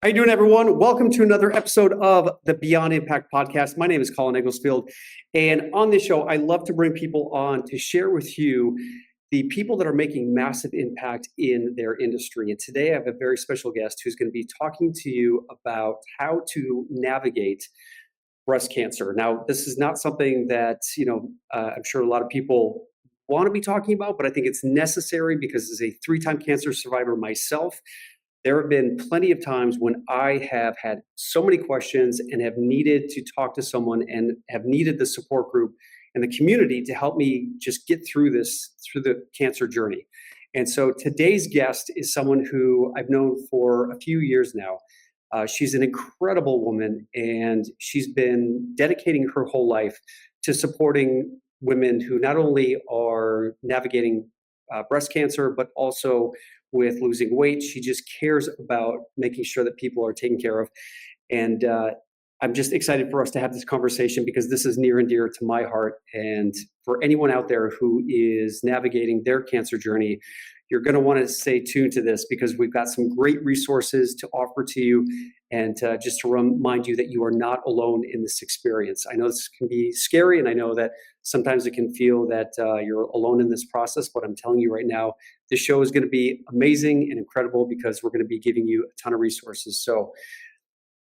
How you doing, everyone? Welcome to another episode of the Beyond Impact podcast. My name is Colin Egglesfield, and on this show, I love to bring people on to share with you the people that are making massive impact in their industry. And today, I have a very special guest who's going to be talking to you about how to navigate breast cancer. Now, this is not something that I'm sure a lot of people want to be talking about, but I think it's necessary because as a 3-time cancer survivor myself, there have been plenty of times when I have had so many questions and have needed to talk to someone and have needed the support group and the community to help me just get through the cancer journey. And so today's guest is someone who I've known for a few years now. She's an incredible woman, and she's been dedicating her whole life to supporting women who not only are navigating breast cancer, but also with losing weight. She just cares about making sure that people are taken care of. And I'm just excited for us to have this conversation because this is near and dear to my heart. And for anyone out there who is navigating their cancer journey, you're going to want to stay tuned to this because we've got some great resources to offer to you. And just to remind you that you are not alone in this experience. I know this can be scary, and I know that sometimes it can feel that you're alone in this process, but I'm telling you right now, this show is going to be amazing and incredible because we're going to be giving you a ton of resources. So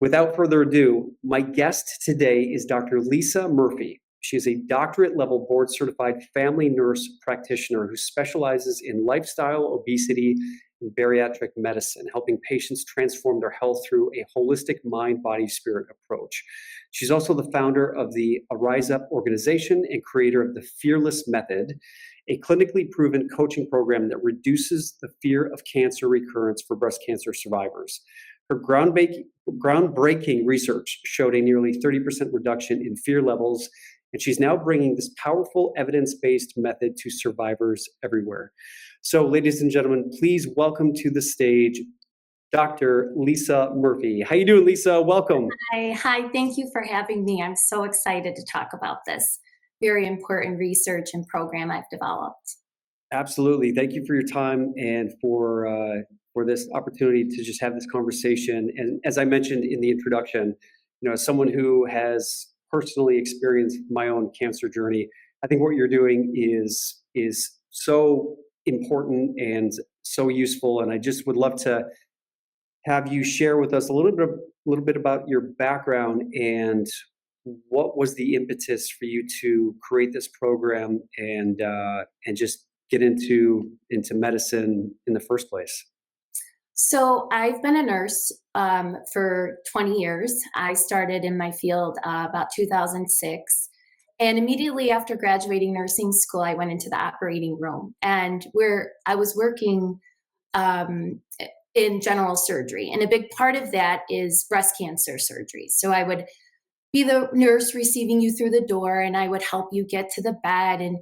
without further ado, my guest today is Dr. Lisa Murphy. She is a doctorate-level board-certified family nurse practitioner who specializes in lifestyle, obesity, and bariatric medicine, helping patients transform their health through a holistic mind, body, spirit approach. She's also the founder of the Arise Up organization and creator of the Fearless Method, a clinically proven coaching program that reduces the fear of cancer recurrence for breast cancer survivors. Her groundbreaking research showed a nearly 30% reduction in fear levels, and she's now bringing this powerful evidence-based method to survivors everywhere. So, ladies and gentlemen, please welcome to the stage Dr. Lisa Murphy. How you doing, Lisa? Welcome. Hi. Thank you for having me. I'm so excited to talk about this very important research and program I've developed. Absolutely. Thank you for your time and for this opportunity to just have this conversation. And as I mentioned in the introduction, as someone who has personally experienced my own cancer journey, I think what you're doing is so important and so useful. And I just would love to have you share with us a little bit about your background and what was the impetus for you to create this program and just get into medicine in the first place. So I've been a nurse for 20 years. I started in my field about 2006. And immediately after graduating nursing school, I went into the operating room, and where I was working in general surgery. And a big part of that is breast cancer surgery. So I would be the nurse receiving you through the door, and I would help you get to the bed and,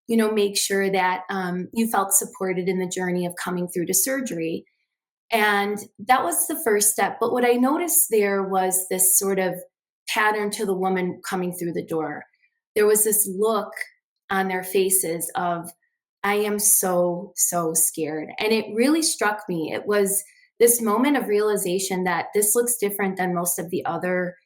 make sure that you felt supported in the journey of coming through to surgery. And that was the first step. But what I noticed there was this sort of pattern to the woman coming through the door. There was this look on their faces of, I am so, so scared. And it really struck me. It was this moment of realization that this looks different than most of the other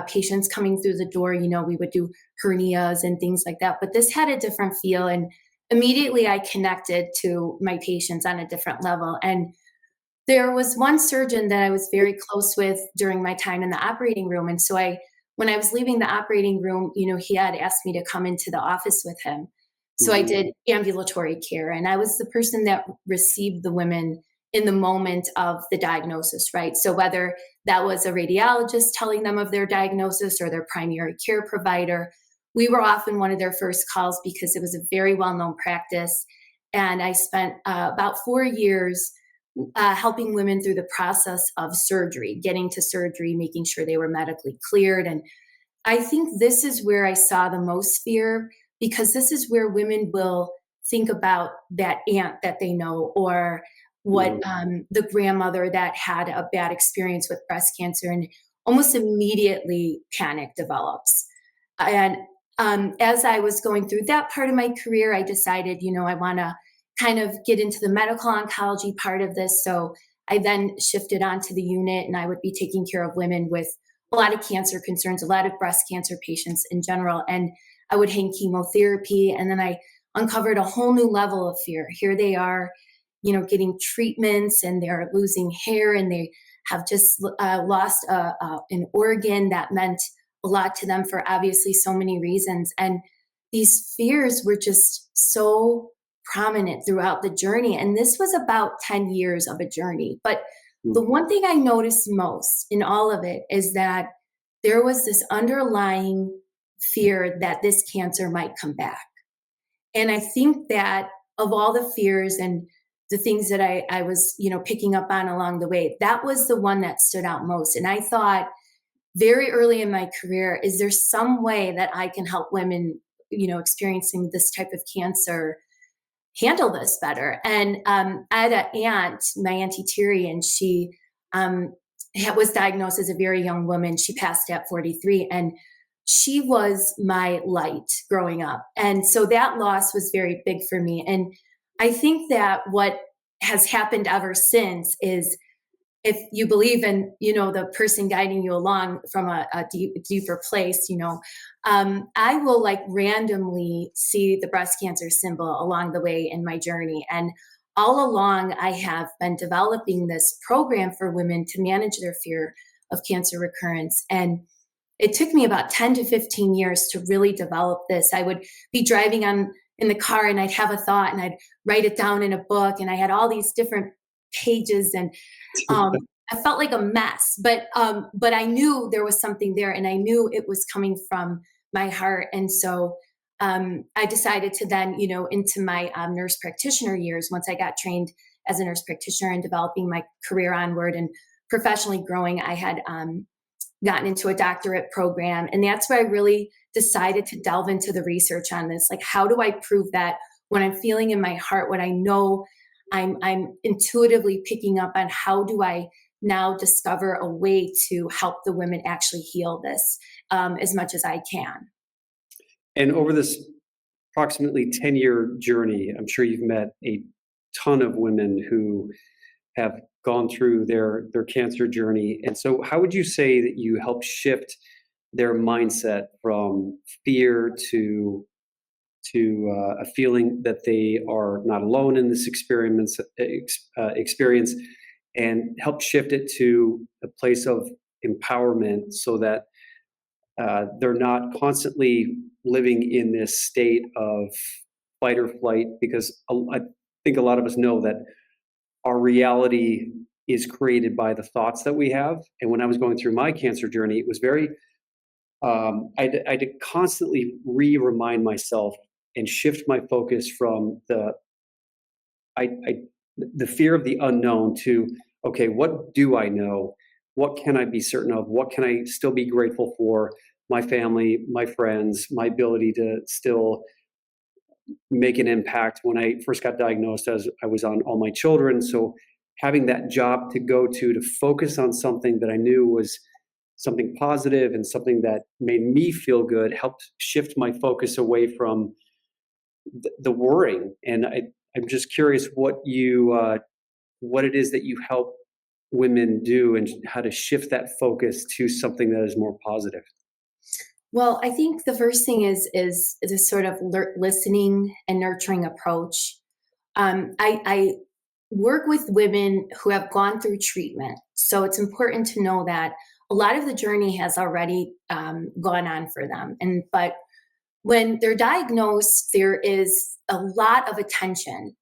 patients coming through the door. We would do hernias and things like that, but this had a different feel. And immediately I connected to my patients on a different level. And there was one surgeon that I was very close with during my time in the operating room. And so when I was leaving the operating room, he had asked me to come into the office with him. So I did ambulatory care, and I was the person that received the women in the moment of the diagnosis, right? So whether that was a radiologist telling them of their diagnosis or their primary care provider, we were often one of their first calls because it was a very well-known practice. And I spent about 4 years helping women through the process of surgery, getting to surgery, making sure they were medically cleared. And I think this is where I saw the most fear, because this is where women will think about that aunt that they know, or what the grandmother that had a bad experience with breast cancer, and almost immediately panic develops. And as I was going through that part of my career, I decided, I want to kind of get into the medical oncology part of this. So I then shifted onto the unit, and I would be taking care of women with a lot of cancer concerns, a lot of breast cancer patients in general. And I would hang chemotherapy. And then I uncovered a whole new level of fear. Here they are, getting treatments, and they're losing hair, and they have just lost an organ that meant a lot to them for obviously so many reasons. And these fears were just so prominent throughout the journey. And this was about 10 years of a journey. But the one thing I noticed most in all of it is that there was this underlying fear that this cancer might come back. And I think that of all the fears and the things that I was, picking up on along the way, that was the one that stood out most. And I thought very early in my career, is there some way that I can help women, experiencing this type of cancer handle this better? And I had an aunt, my Auntie Terry, and she was diagnosed as a very young woman. She passed at 43, and she was my light growing up. And so that loss was very big for me. And I think that what has happened ever since is, if you believe in, the person guiding you along from a deeper place, I will like randomly see the breast cancer symbol along the way in my journey. And all along, I have been developing this program for women to manage their fear of cancer recurrence. And it took me about 10 to 15 years to really develop this. I would be driving in the car, and I'd have a thought, and I'd write it down in a book, and I had all these different pages, and I felt like a mess, but I knew there was something there, and I knew it was coming from my heart. And so I decided to then, into my nurse practitioner years, once I got trained as a nurse practitioner and developing my career onward and professionally growing, I had gotten into a doctorate program. And that's where I really decided to delve into the research on this. Like, how do I prove that what I'm feeling in my heart, what I know I'm intuitively picking up on, how do I now discover a way to help the women actually heal this as much as I can? And over this approximately 10-year journey, I'm sure you've met a ton of women who have gone through their cancer journey. And so how would you say that you help shift their mindset from fear to a feeling that they are not alone in this experience, and help shift it to a place of empowerment, so that they're not constantly living in this state of fight or flight? Because I think a lot of us know that our reality is created by the thoughts that we have. And when I was going through my cancer journey, it was very, I had to constantly remind myself and shift my focus from the fear of the unknown to, okay, what do I know? What can I be certain of? What can I still be grateful for? My family, my friends, my ability to still make an impact. When I first got diagnosed, as I was on all my children. So having that job to go to focus on something that I knew was something positive and something that made me feel good helped shift my focus away from the worrying. And I'm just curious what it is that you help women do, and how to shift that focus to something that is more positive. Well, I think the first thing is this sort of listening and nurturing approach. I work with women who have gone through treatment, so it's important to know that a lot of the journey has already gone on for them. But when they're diagnosed, there is a lot of attention.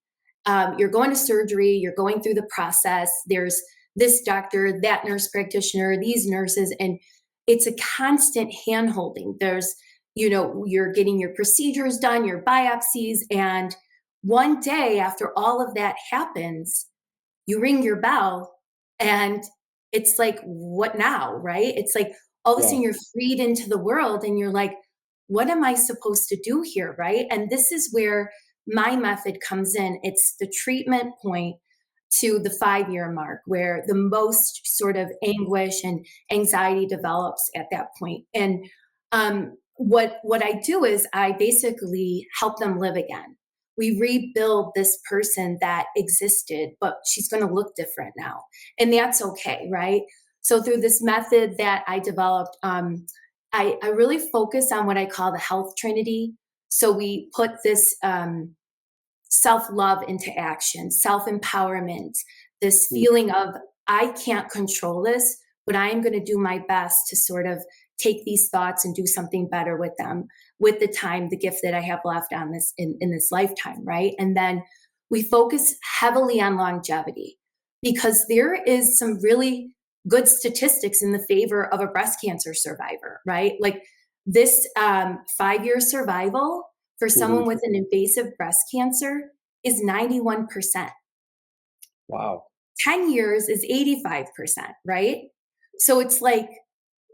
You're going to surgery, you're going through the process. There's this doctor, that nurse practitioner, these nurses, and it's a constant hand-holding. There's, you're getting your procedures done, your biopsies, and one day after all of that happens, you ring your bell, and it's like, what now, right? It's like all of a Yeah. sudden you're freed into the world, and you're like, what am I supposed to do here, right? And this is where my method comes in. It's the treatment point to the 5-year mark, where the most sort of anguish and anxiety develops at that point. And what I do is I basically help them live again. we rebuild this person that existed, but she's going to look different now. And that's okay, right? So through this method that I developed, I really focus on what I call the health trinity. So we put this self-love into action, self-empowerment, this feeling of I can't control this, but I am going to do my best to sort of take these thoughts and do something better with them, with the time, the gift that I have left on this in this lifetime, right? And then we focus heavily on longevity because there is some really good statistics in the favor of a breast cancer survivor, right? Like this 5-year survival for someone with an invasive breast cancer is 91%. Wow. 10 years is 85%, right? So it's like,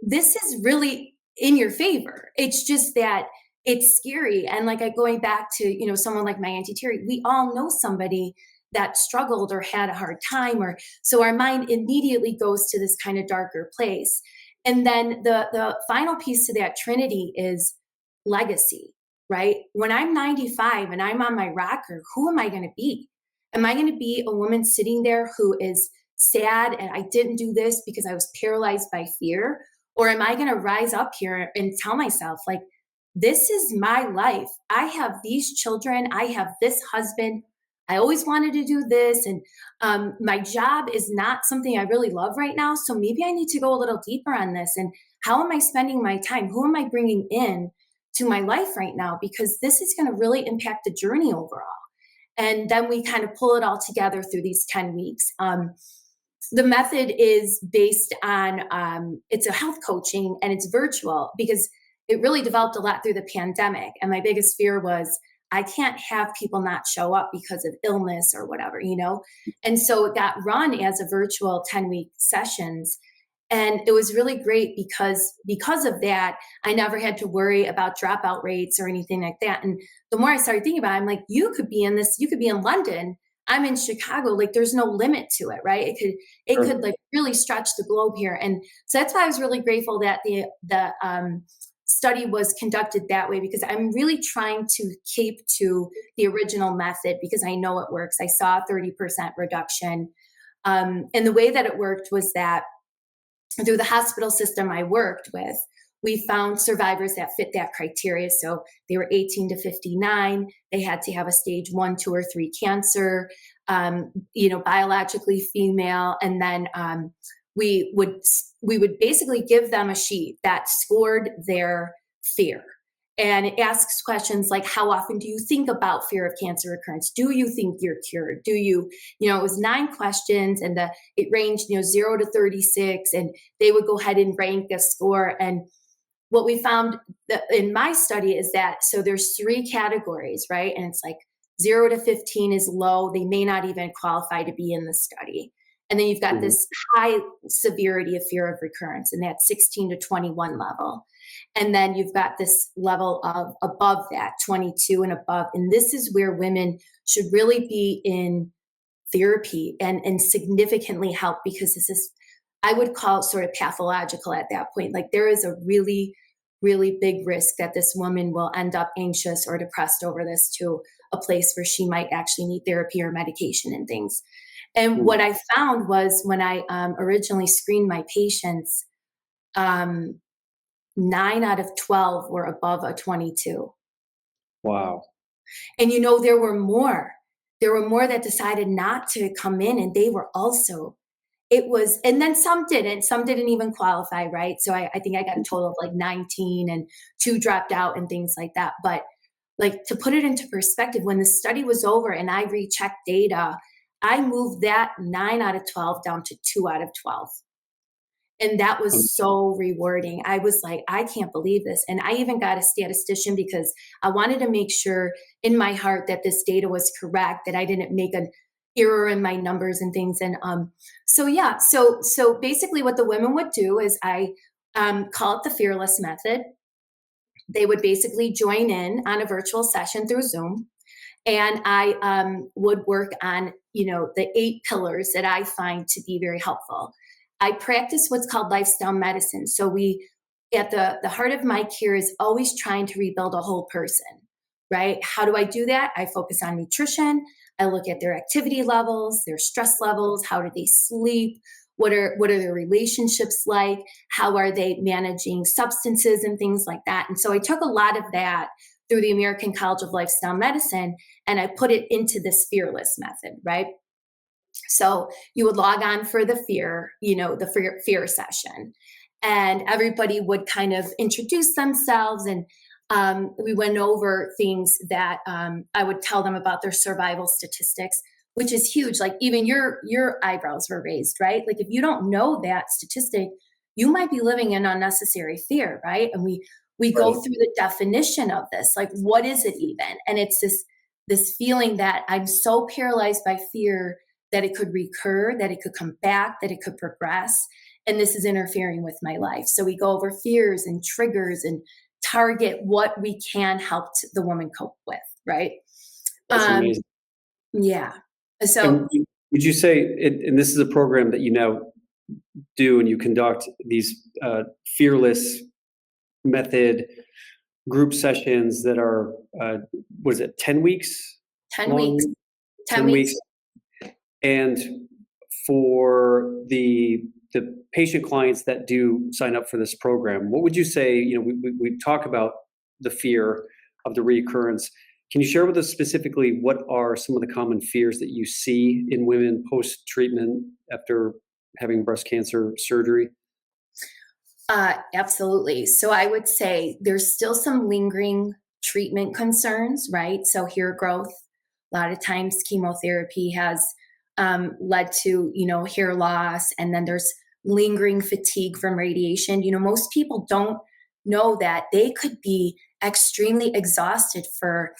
this is really in your favor. It's just that it's scary. And like going back to, someone like my Auntie Terry, we all know somebody that struggled or had a hard time, or so our mind immediately goes to this kind of darker place. And then the final piece to that trinity is legacy, right? When I'm 95 and I'm on my rocker, who am I going to be? Am I going to be a woman sitting there who is sad and I didn't do this because I was paralyzed by fear? Or am I going to rise up here and tell myself, like, this is my life. I have these children. I have this husband. I always wanted to do this. And my job is not something I really love right now. So maybe I need to go a little deeper on this. And how am I spending my time? Who am I bringing in to my life right now? Because this is going to really impact the journey overall. And then we kind of pull it all together through these 10 weeks. The method is based on, it's a health coaching and it's virtual because it really developed a lot through the pandemic. And my biggest fear was I can't have people not show up because of illness or whatever, And so it got run as a virtual 10-week sessions. And it was really great because of that, I never had to worry about dropout rates or anything like that. And the more I started thinking about it, I'm like, you could be in London. I'm in Chicago. Like there's no limit to it, right? It could like really stretch the globe here. And so that's why I was really grateful that the study was conducted that way, because I'm really trying to keep to the original method because I know it works. I saw a 30% reduction. And the way that it worked was that through the hospital system I worked with, we found survivors that fit that criteria. So they were 18 to 59. They had to have a stage 1, 2, or 3 cancer, biologically female. And then we would basically give them a sheet that scored their fear. And it asks questions like, how often do you think about fear of cancer recurrence? Do you think you're cured? Do you, it was 9 questions and it ranged, 0 to 36, and they would go ahead and rank a score. And what we found in my study is that, so there's 3 categories, right? And it's like 0 to 15 is low. They may not even qualify to be in the study. And then you've got this high severity of fear of recurrence, and that's 16 to 21 level. And then you've got this level of above that, 22 and above. And this is where women should really be in therapy and significantly help, because this is, I would call it sort of pathological at that point. Like there is a really, really big risk that this woman will end up anxious or depressed over this to a place where she might actually need therapy or medication and things. And what I found was when I originally screened my patients, 9 out of 12 were above a 22. Wow. And there were more. There were more that decided not to come in, and they were also, and then some didn't even qualify, right? So I think I got a total of like 19, and 2 dropped out and things like that. But like, to put it into perspective, when the study was over and I rechecked data, I moved that 9 out of 12 down to 2 out of 12. And that was so rewarding. I was like, I can't believe this. And I even got a statistician because I wanted to make sure in my heart that this data was correct, that I didn't make an error in my numbers and things. And so basically what the women would do is I call it the fearless method. They would basically join in on a virtual session through Zoom. And I would work on, the 8 pillars that I find to be very helpful. I practice what's called lifestyle medicine. So at the heart of my care is always trying to rebuild a whole person. right? How do I do that? I focus on nutrition. I look at their activity levels, their stress levels, how do they sleep? What are their relationships like? How are they managing substances and things like that? And so I took a lot of that through the American College of Lifestyle Medicine, and I put it into this fearless method, right? So you would log on for the fear session, and everybody would kind of introduce themselves, and we went over things that I would tell them about their survival statistics, which is huge. Like even your eyebrows were raised, right? Like if you don't know that statistic, you might be living in unnecessary fear, right? And we go Right. through the definition of this, like what is it even? And it's this feeling that I'm so paralyzed by fear that it could recur, that it could come back, that it could progress, and this is interfering with my life. So we go over fears and triggers and target what we can help the woman cope with, right? That's Um, amazing. yeah. So And would you say, and this is a program that you now do and you conduct these fearless method group sessions that are, what is it, 10 weeks 10 weeks, long? 10 10 weeks. weeks. And for the patient clients that do sign up for this program, what would you say, we talk about the fear of the recurrence. Can you share with us specifically what are some of the common fears that you see in women post-treatment after having breast cancer surgery? Absolutely. So I would say there's still some lingering treatment concerns, right? So hair growth, a lot of times chemotherapy has led to, hair loss, and then there's lingering fatigue from radiation. Most people don't know that they could be extremely exhausted for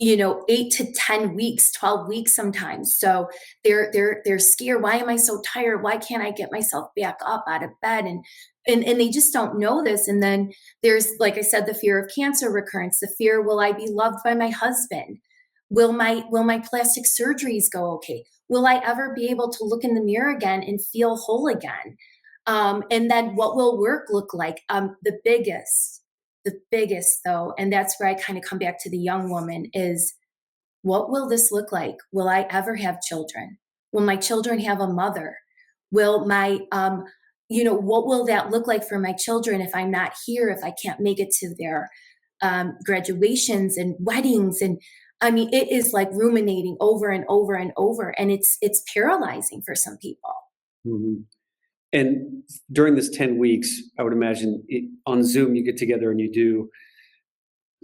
8 to 10 weeks, 12 weeks sometimes. So they're scared. Why am I so tired? Why can't I get myself back up out of bed? And they just don't know this. And then there's, like I said, the fear of cancer recurrence, the fear, will I be loved by my husband? Will my plastic surgeries go okay? Will I ever be able to look in the mirror again and feel whole again? And then what will work look like? The biggest though, and that's where I kind of come back to the young woman, is what will this look like? Will I ever have children? Will my children have a mother? Will my what will that look like for my children if I'm not here, if I can't make it to their graduations and weddings? And I mean, it is like ruminating over and over and over, and it's paralyzing for some people. Mhm. And during this 10 weeks, I would imagine on Zoom, you get together and you do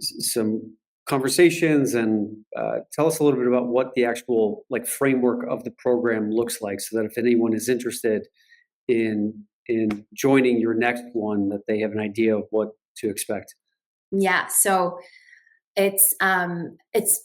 some conversations, and tell us a little bit about what the actual framework of the program looks like, so that if anyone is interested in joining your next one, that they have an idea of what to expect. Yeah. So it's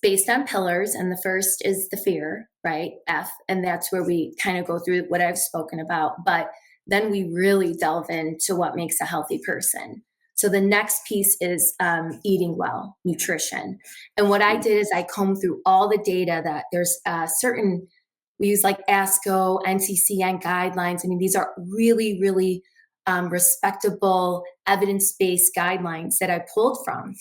based on pillars, and the first is the fear, right? F, and that's where we kind of go through what I've spoken about, but then we really delve into what makes a healthy person. So the next piece is eating well, nutrition. And what I did is I combed through all the data that there's certain, we use like ASCO, NCCN guidelines. I mean, these are really, really respectable evidence-based guidelines that I pulled from.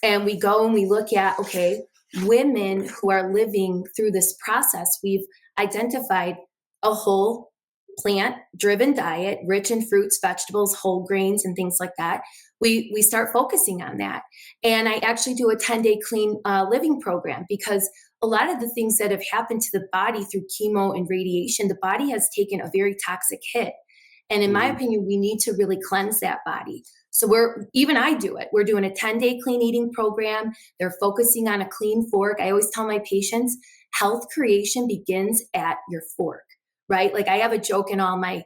And we go and we look at, okay, women who are living through this process, we've identified a whole plant driven diet, rich in fruits, vegetables, whole grains, and things like that. We start focusing on that. And I actually do a 10-day clean living program, because a lot of the things that have happened to the body through chemo and radiation, the body has taken a very toxic hit. And in my Mhm. opinion, we need to really cleanse that body. So I do it. We're doing a 10-day clean eating program. They're focusing on a clean fork. I always tell my patients, health creation begins at your fork, right? Like I have a joke in all my,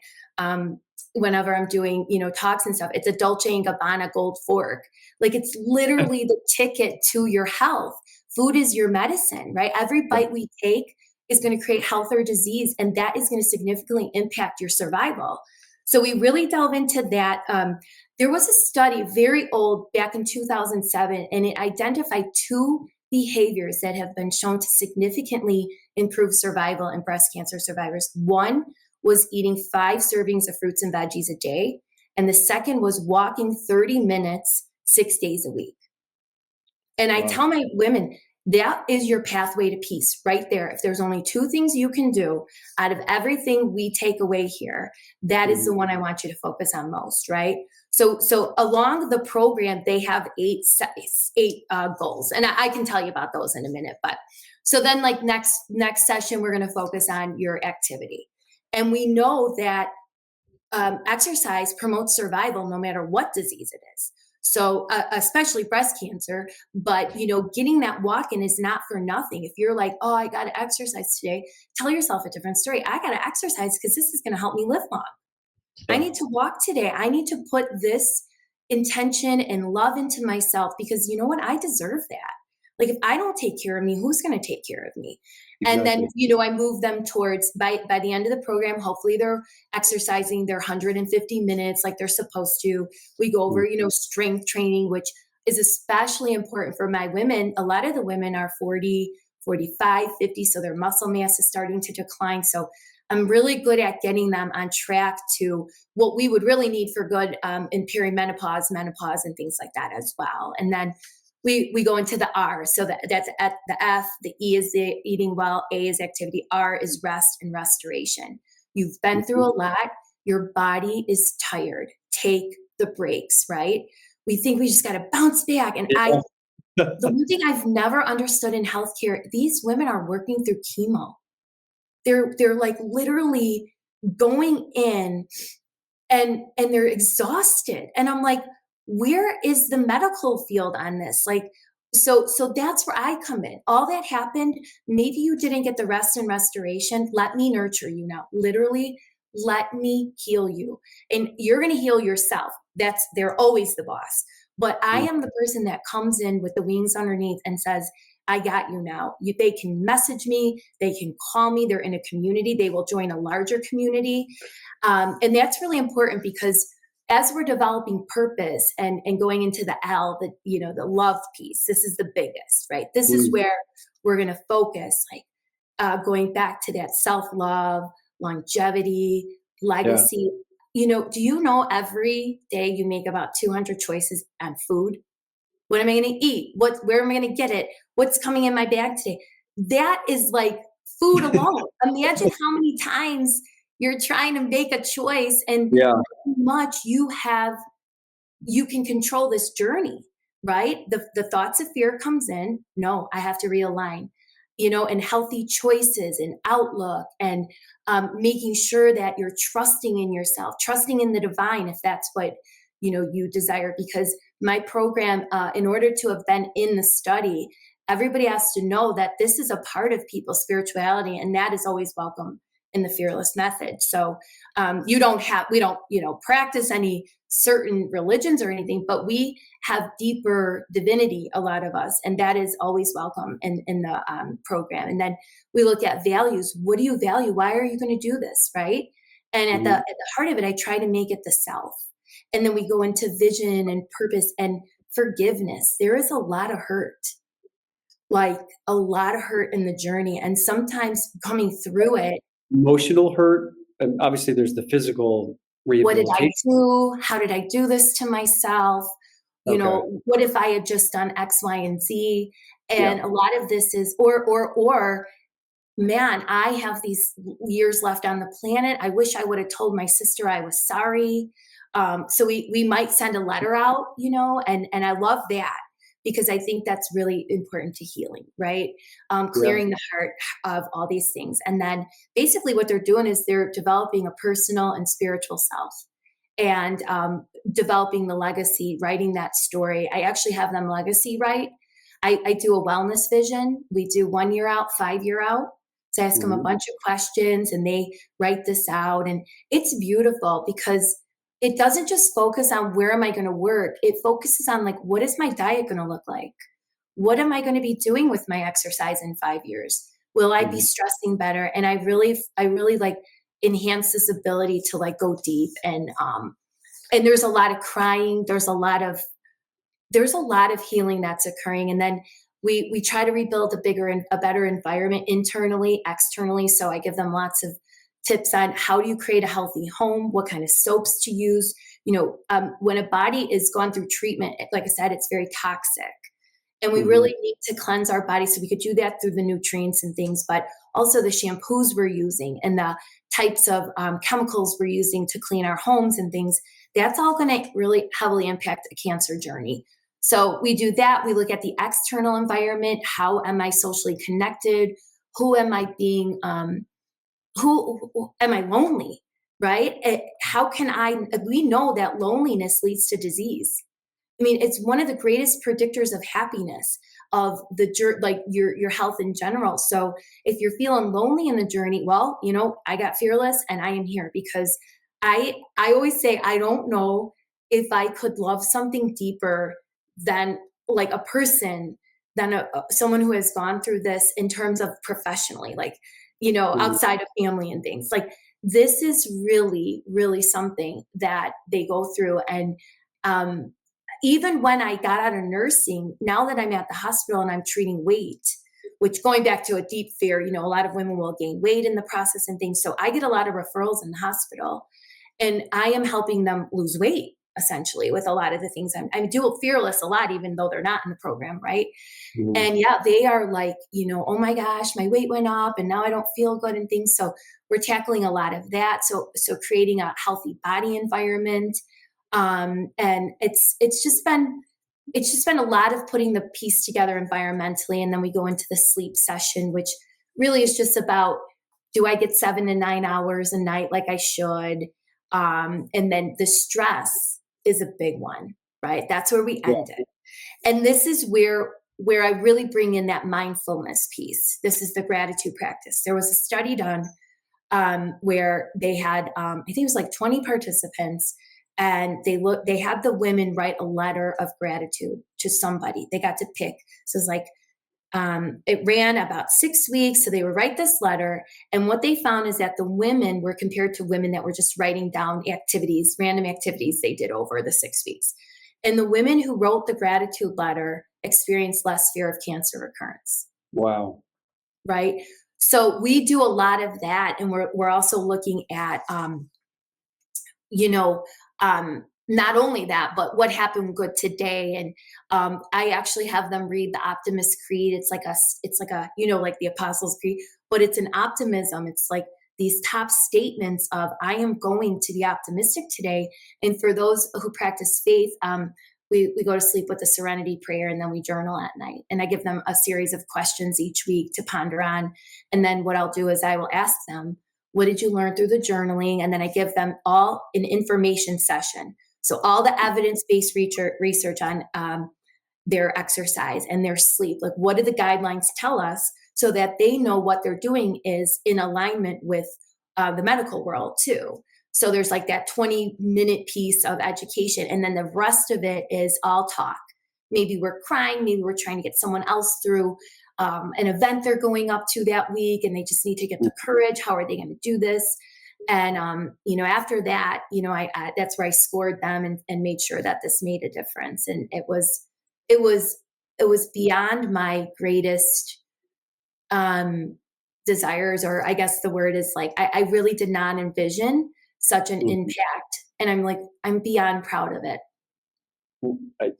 whenever I'm doing, talks and stuff, it's a Dolce & Gabbana gold fork. Like it's literally the ticket to your health. Food is your medicine, right? Every bite we take is going to create health or disease, and that is going to significantly impact your survival. So we really delve into that. There was a study, very old, back in 2007, and it identified two behaviors that have been shown to significantly improve survival in breast cancer survivors. One was eating 5 servings of fruits and veggies a day, and the second was walking 30 minutes 6 days a week. And I Wow. tell my women, that is your pathway to peace right there. If there's only two things you can do out of everything we take away here, that is the one I want you to focus on most, right? So along the program, they have eight goals, and I can tell you about those in a minute. But so then, like next session, we're going to focus on your activity, and we know that exercise promotes survival no matter what disease it is. So especially breast cancer, but getting that walk in is not for nothing. If you're like, oh, I got to exercise today, tell yourself a different story. I got to exercise because this is going to help me live long. I need to walk today. I need to put this intention and love into myself because you know what? I deserve that. Like if I don't take care of me, who's going to take care of me? And then, I move them towards by the end of the program, hopefully they're exercising their 150 minutes like they're supposed to. We go over, strength training, which is especially important for my women. A lot of the women are 40, 45, 50, so their muscle mass is starting to decline. So I'm really good at getting them on track to what we would really need for good in perimenopause, menopause, and things like that as well. And then we go into the R. So that's at the F, the E is the eating well, A is activity, R is rest and restoration. You've been through a lot. Your body is tired. Take the breaks, right? We think we just got to bounce back. And the one thing I've never understood in healthcare, these women are working through chemo. They're like literally going in and they're exhausted. And I'm like, where is the medical field on this? Like, so that's where I come in. All that happened, maybe you didn't get the rest and restoration. Let me nurture you now. Literally, let me heal you. And you're going to heal yourself. They're always the boss. But I am the person that comes in with the wings underneath and says, I got you now. They can message me. They can call me. They're in a community. They will join a larger community. And that's really important because as we're developing purpose and going into the L, the love piece, this is the biggest, right? This is where we're going to focus, like going back to that self-love, longevity, legacy. Do you know every day you make about 200 choices on food? What am I going to eat? Where am I going to get it? What's coming in my bag today? That is like food alone. Imagine how many times you're trying to make a choice and how much you can control this journey, right? The thoughts of fear comes in. No, I have to realign, and healthy choices and outlook and making sure that you're trusting in yourself, trusting in the divine, if that's what, you desire. Because my program, in order to have been in the study, everybody has to know that this is a part of people's spirituality, and that is always welcome in the Fearless Method. So we don't practice any certain religions or anything, but we have deeper divinity, a lot of us, and that is always welcome in the program. And then we look at values. What do you value? Why are you going to do this, right? And at the heart of it, I try to make it the self. And then we go into vision and purpose and forgiveness. There is a lot of hurt, like a lot of hurt in the journey. And sometimes coming through it. Emotional hurt. And obviously there's the physical rehabilitation. What did I do? How did I do this to myself? What if I had just done X, Y, and Z? And a lot of this is, or man, I have these years left on the planet. I wish I would have told my sister I was sorry. So we might send a letter out, and I love that because I think that's really important to healing, right? Clearing the heart of all these things. And then basically what they're doing is they're developing a personal and spiritual self and developing the legacy, writing that story. I actually have them legacy write. I do a wellness vision. We do 1 year out, 5 year out. So I ask them a bunch of questions and they write this out. And it's beautiful because it doesn't just focus on where am I going to work. It focuses on like, what is my diet going to look like? What am I going to be doing with my exercise in 5 years? Will I be stressing better? And I really like enhance this ability to like go deep and there's a lot of crying. There's a lot of healing that's occurring. And then we try to rebuild a better environment internally, externally. So I give them lots of tips on how do you create a healthy home, what kind of soaps to use. When a body is gone through treatment, like I said, it's very toxic. And we really need to cleanse our body. So we could do that through the nutrients and things, but also the shampoos we're using and the types of chemicals we're using to clean our homes and things. That's all going to really heavily impact a cancer journey. So we do that. We look at the external environment. How am I socially connected? Who am I being, who am I lonely, right? How can we know that loneliness leads to disease. I mean, it's one of the greatest predictors of happiness, of like your health in general. So if you're feeling lonely in the journey, well, I got Fearless and I am here because I always say, I don't know if I could love something deeper than like a person, than someone who has gone through this in terms of professionally, like, outside of family and things. Like, this is really, really something that they go through. And even when I got out of nursing, now that I'm at the hospital and I'm treating weight, which, going back to a deep fear, a lot of women will gain weight in the process and things. So I get a lot of referrals in the hospital, and I am helping them lose weight essentially with a lot of the things. I do Fearless a lot, even though they're not in the program, right? And yeah, they are like, oh my gosh, my weight went up and now I don't feel good and things. So we're tackling a lot of that. So creating a healthy body environment. And it's just been a lot of putting the piece together environmentally. And then we go into the sleep session, which really is just about, do I get 7 to 9 hours a night like I should? And then the stress is a big one, right? That's where we end it. And this is where I really bring in that mindfulness piece. This is the gratitude practice. There was a study done where they had, I think it was like 20 participants, and they had the women write a letter of gratitude to somebody. They got to pick. So it's like, it ran about 6 weeks. So they would write this letter. And what they found is that the women were compared to women that were just writing down activities, random activities they did over the 6 weeks. And the women who wrote the gratitude letter experienced less fear of cancer recurrence. Wow. Right. So we do a lot of that. And we're also looking at, not only that, but what happened good today. And I actually have them read the Optimist Creed. It's like a, like the Apostles' Creed, but it's an optimism. It's like these top statements of, I am going to be optimistic today. And for those who practice faith, we go to sleep with the Serenity Prayer, and then we journal at night. And I give them a series of questions each week to ponder on. And then what I'll do is I will ask them, what did you learn through the journaling? And then I give them all an information session. So all the evidence-based research on their exercise and their sleep, like what do the guidelines tell us, so that they know what they're doing is in alignment with the medical world too. So there's like that 20-minute piece of education. And then the rest of it is all talk. Maybe we're crying, maybe we're trying to get someone else through an event they're going up to that week, and they just need to get the courage. How are they going to do this? And, after that, that's where I scored them and made sure that this made a difference. And it was beyond my greatest desires, or I guess the word is like, I really did not envision such an impact. And I'm beyond proud of it.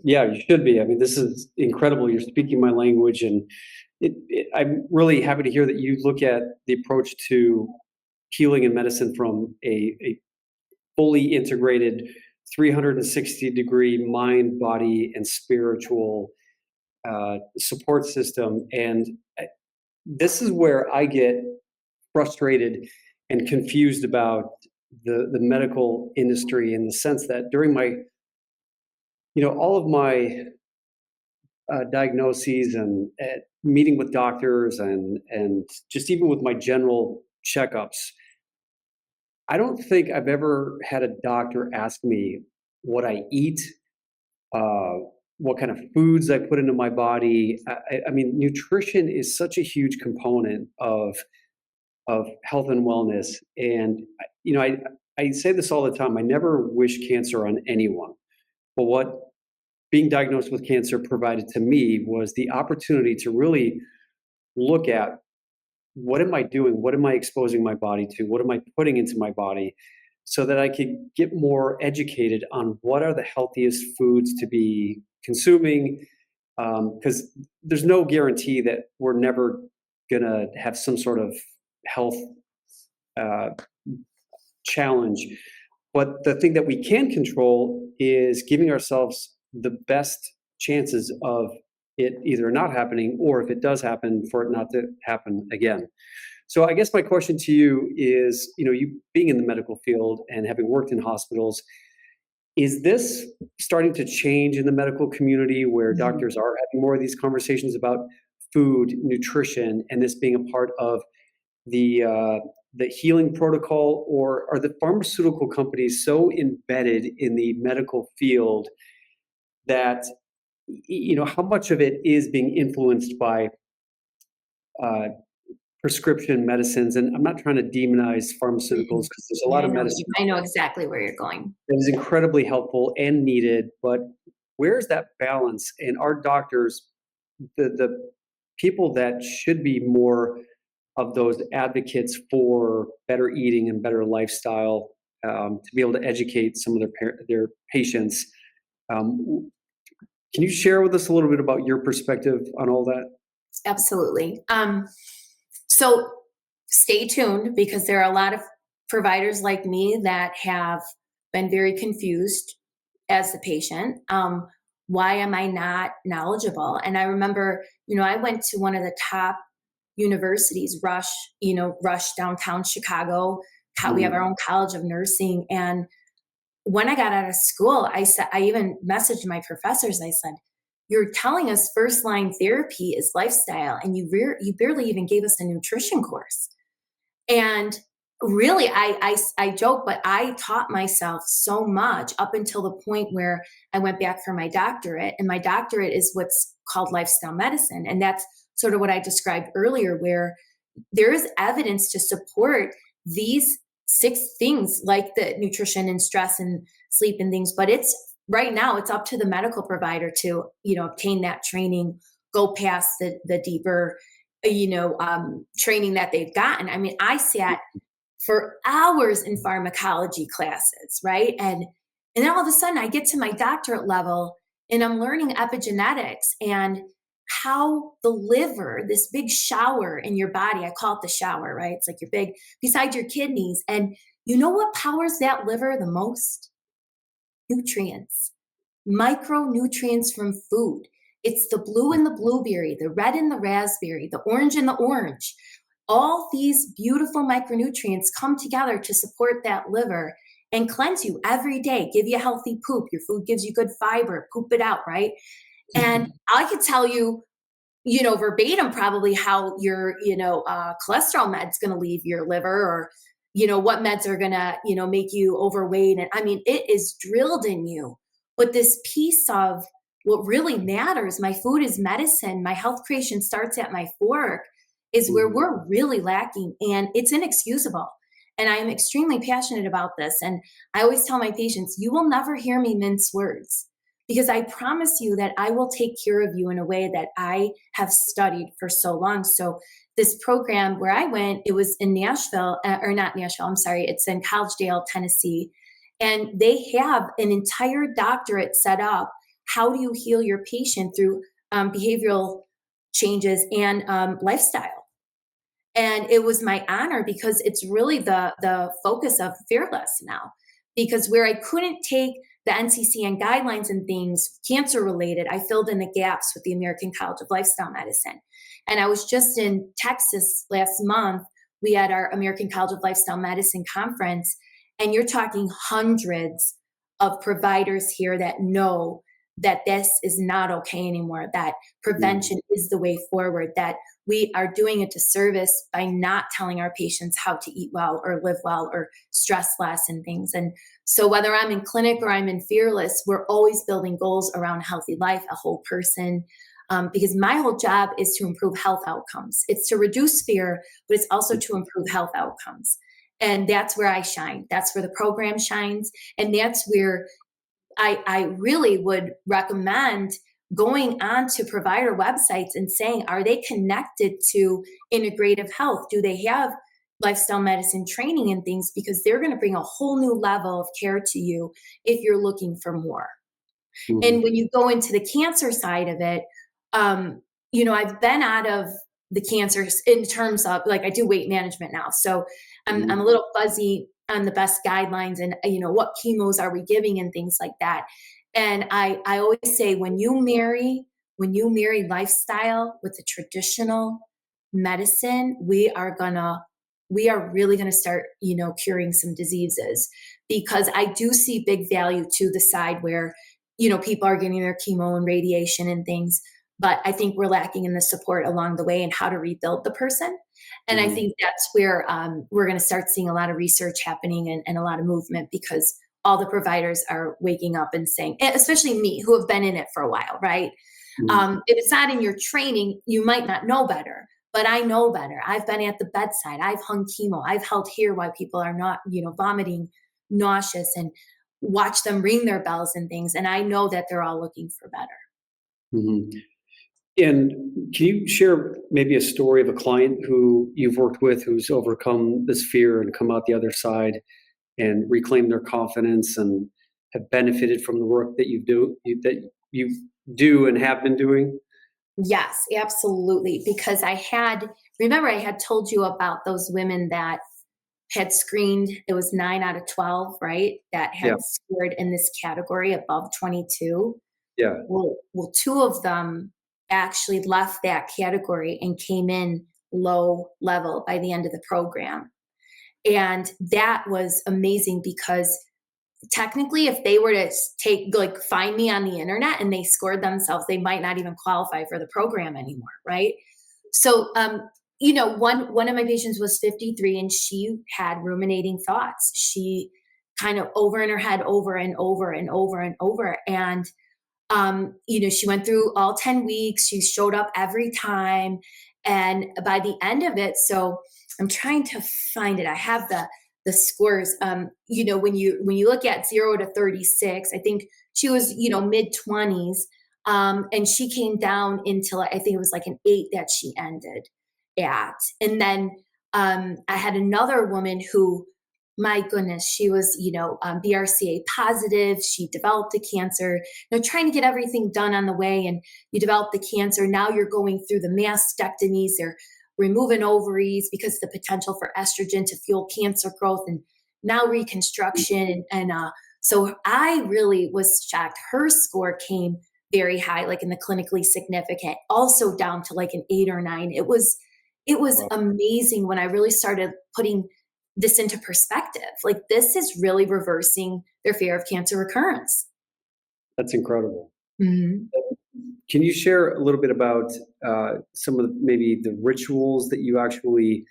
Yeah, you should be. I mean, this is incredible. You're speaking my language, and I'm really happy to hear that you look at the approach to healing and medicine from a fully integrated 360-degree mind, body, and spiritual support system. And this is where I get frustrated and confused about the medical industry, in the sense that during my, all of my diagnoses and meeting with doctors and just even with my general checkups, I don't think I've ever had a doctor ask me what I eat, what kind of foods I put into my body. I mean, nutrition is such a huge component of health and wellness. And I say this all the time. I never wish cancer on anyone, but what being diagnosed with cancer provided to me was the opportunity to really look at, what am I doing? What am I exposing my body to? What am I putting into my body? So that I could get more educated on what are the healthiest foods to be consuming, because there's no guarantee that we're never going to have some sort of health challenge. But the thing that we can control is giving ourselves the best chances of it either not happening, or if it does happen, for it not to happen again. So I guess my question to you is, you being in the medical field and having worked in hospitals, is this starting to change in the medical community where doctors are having more of these conversations about food, nutrition, and this being a part of the healing protocol, or are the pharmaceutical companies so embedded in the medical field that how much of it is being influenced by prescription medicines? And I'm not trying to demonize pharmaceuticals, because there's a lot of medicine I know exactly where you're going. that is incredibly helpful and needed, but where's that balance? And our doctors, the people that should be more of those advocates for better eating and better lifestyle, to be able to educate some of their patients. Can you share with us a little bit about your perspective on all that? Absolutely. So stay tuned, because there are a lot of providers like me that have been very confused as the patient. Why am I not knowledgeable? And I remember, I went to one of the top universities, Rush downtown Chicago. We have our own College of Nursing. And when I got out of school, I even messaged my professors. I said, "You're telling us first line therapy is lifestyle, and you barely even gave us a nutrition course." And really, I joke, but I taught myself so much up until the point where I went back for my doctorate. And my doctorate is what's called lifestyle medicine. And that's sort of what I described earlier, where there is evidence to support these 6 things, like the nutrition and stress and sleep and things. But right now it's up to the medical provider to, obtain that training, go past the deeper, training that they've gotten. I mean, I sat for hours in pharmacology classes, right? And then all of a sudden I get to my doctorate level and I'm learning epigenetics and how the liver, this big shower in your body, I call it the shower, right? It's like your big, beside your kidneys. And you know what powers that liver the most? Nutrients, micronutrients from food. It's the blue in the blueberry, the red in the raspberry, the orange in the orange. All these beautiful micronutrients come together to support that liver and cleanse you every day, give you a healthy poop. Your food gives you good fiber, poop it out, right? And I could tell you, verbatim probably how your, cholesterol med's going to leave your liver, or, what meds are going to, make you overweight. And I mean, it is drilled in you. But this piece of what really matters, my food is medicine, my health creation starts at my fork, is where we're really lacking. And it's inexcusable. And I am extremely passionate about this. And I always tell my patients, you will never hear me mince words, because I promise you that I will take care of you in a way that I have studied for so long. So this program where I went, it was in Nashville, or not Nashville, I'm sorry, it's in Collegedale, Tennessee. And they have an entire doctorate set up. How do you heal your patient through behavioral changes and lifestyle? And it was my honor, because it's really the focus of Fearless now. Because where I couldn't take the NCCN guidelines and things cancer related, I filled in the gaps with the American College of Lifestyle Medicine. And I was just in Texas last month. We had our American College of Lifestyle Medicine conference, and you're talking hundreds of providers here that know that this is not okay anymore, that prevention is the way forward, that we are doing a disservice by not telling our patients how to eat well or live well or stress less and things. And so whether I'm in clinic or I'm in Fearless, we're always building goals around healthy life, a whole person, because my whole job is to improve health outcomes. It's to reduce fear, but it's also to improve health outcomes. And that's where I shine. That's where the program shines. And that's where I really would recommend going on to provider websites and saying, are they connected to integrative health? Do they have lifestyle medicine training and things? Because they're going to bring a whole new level of care to you if you're looking for more. And when you go into the cancer side of it, I've been out of the cancers in terms of like I do weight management now. So I'm a little fuzzy on the best guidelines and, what chemos are we giving and things like that. And I always say when you marry lifestyle with the traditional medicine, we are really gonna start, curing some diseases because I do see big value to the side where, people are getting their chemo and radiation and things, but I think we're lacking in the support along the way and how to rebuild the person. And I think that's where we're going to start seeing a lot of research happening and a lot of movement because all the providers are waking up and saying, especially me, who have been in it for a while, right? If it's not in your training, you might not know better, but I know better. I've been at the bedside. I've hung chemo. I've held here while people are not, vomiting, nauseous, and watch them ring their bells and things. And I know that they're all looking for better. Mhm. And can you share maybe a story of a client who you've worked with who's overcome this fear and come out the other side and reclaim their confidence and have benefited from the work that you do and have been doing? Yes, absolutely. Because I had told you about those women that had screened, it was 9 out of 12, right? That Yeah, had scored in this category above 22. yeah. Well, two of them actually left that category and came in low level by the end of the program. And that was amazing because technically if they were to find me on the internet and they scored themselves, they might not even qualify for the program anymore, right? So one of my patients was 53 and she had ruminating thoughts. She kind of over in her head over and over and over and over. And she went through all 10 weeks. She showed up every time. And by the end of it, so I'm trying to find it. I have the scores. When you look at 0 to 36, I think she was, mid 20s. And she came down until I think it was like an 8 that she ended at. And then I had another woman who, my goodness, she was, BRCA positive. She developed the cancer, trying to get everything done on the way. And you develop the cancer. Now you're going through the mastectomies. They're removing ovaries because the potential for estrogen to fuel cancer growth and now reconstruction. So I really was shocked. Her score came very high, like in the clinically significant, also down to like an 8 or 9. It was Wow, amazing when I really started putting this into perspective. Like this is really reversing their fear of cancer recurrence. that's incredible. Mhm. Can you share a little bit about some of maybe the rituals that you actually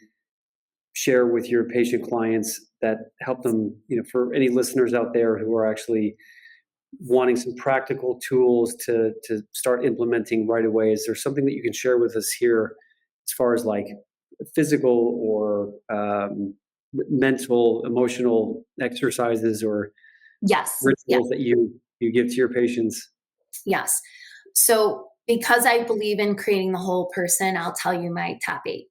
share with your patient clients that help them, for any listeners out there who are actually wanting some practical tools to start implementing right away? Is there something that you can share with us here as far as like physical or mental, emotional exercises or Yes. Yes. rituals that you give to your patients? Yes. So because I believe in creating the whole person, I'll tell you my top 8.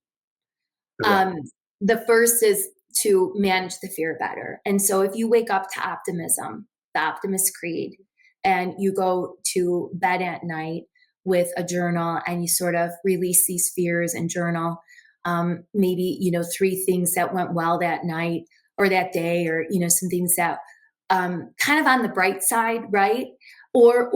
Okay. Um, the first is to manage the fear better. And so if you wake up to optimism, the Optimist Creed, and you go to bed at night with a journal and you sort of release these fears and journal, maybe, 3 things that went well that night or that day, or, some things that kind of on the bright side, right? Or,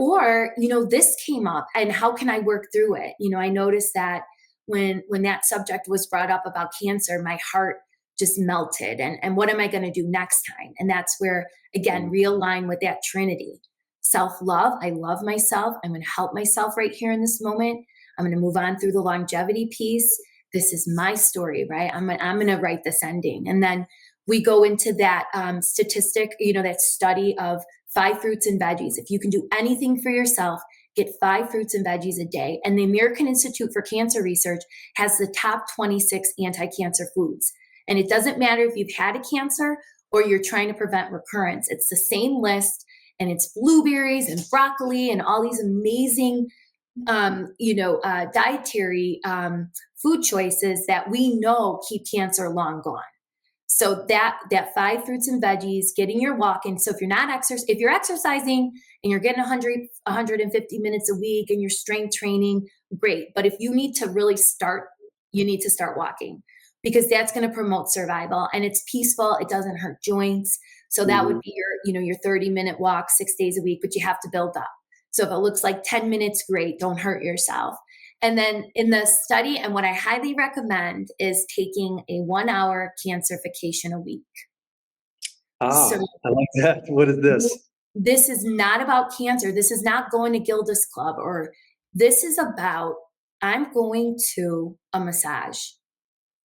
this came up and how can I work through it? I noticed that when that subject was brought up about cancer, my heart just melted. And what am I going to do next time? And that's where, again, realign with that Trinity. Self-love. I love myself. I'm going to help myself right here in this moment. I'm going to move on through the longevity piece. This is my story, right? I'm going to write this ending. And then we go into that statistic, that study of 5 fruits and veggies. If you can do anything for yourself, get 5 fruits and veggies a day. And the American Institute for Cancer Research has the top 26 anti-cancer foods. And it doesn't matter if you've had a cancer or you're trying to prevent recurrence. It's the same list, and it's blueberries and broccoli and all these amazing, dietary food choices that we know keep cancer long gone. So that 5 fruits and veggies, getting your walk in. So if you're exercising and you're getting 150 minutes a week and you're strength training, great. But if you need to really start, you need to start walking, because that's going to promote survival, and it's peaceful. It doesn't hurt joints. So that would be your 30-minute walk 6 days a week, but you have to build up. So if it looks like 10 minutes, great, don't hurt yourself. And then in the study, and what I highly recommend is taking a 1 hour cancerification a week. Ah, So I like that. What is this? this is not about cancer. This is not going to Gilda's Club, or this is about, I'm going to a massage.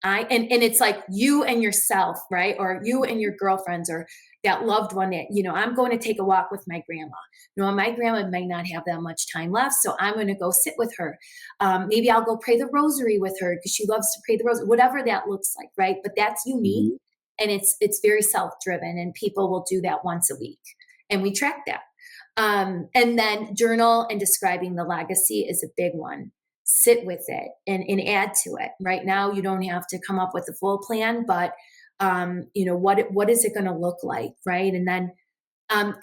And it's like you and yourself, right? Or you and your girlfriends, or that loved one that, I'm going to take a walk with my grandma. My grandma might not have that much time left, so I'm going to go sit with her. Maybe I'll go pray the rosary with her because she loves to pray the rosary, whatever that looks like, right? But that's unique, and it's very self-driven, and people will do that once a week, and we track that. And then journal and describing the legacy is a big one. Sit with it and add to it. Right now, you don't have to come up with a full plan, but what is it going to look like, right? And then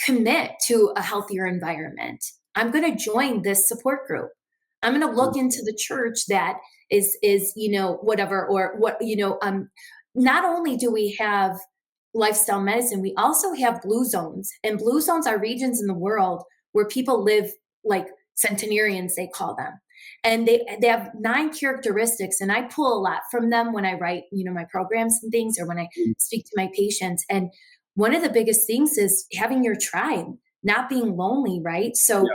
commit to a healthier environment. I'm going to join this support group. I'm going to look into the church that is whatever, or what, not only do we have lifestyle medicine, we also have blue zones, and blue zones are regions in the world where people live like centenarians, they call them. And they have 9 characteristics, and I pull a lot from them when I write, my programs and things, or when I speak to my patients. And one of the biggest things is having your tribe, not being lonely, right? So,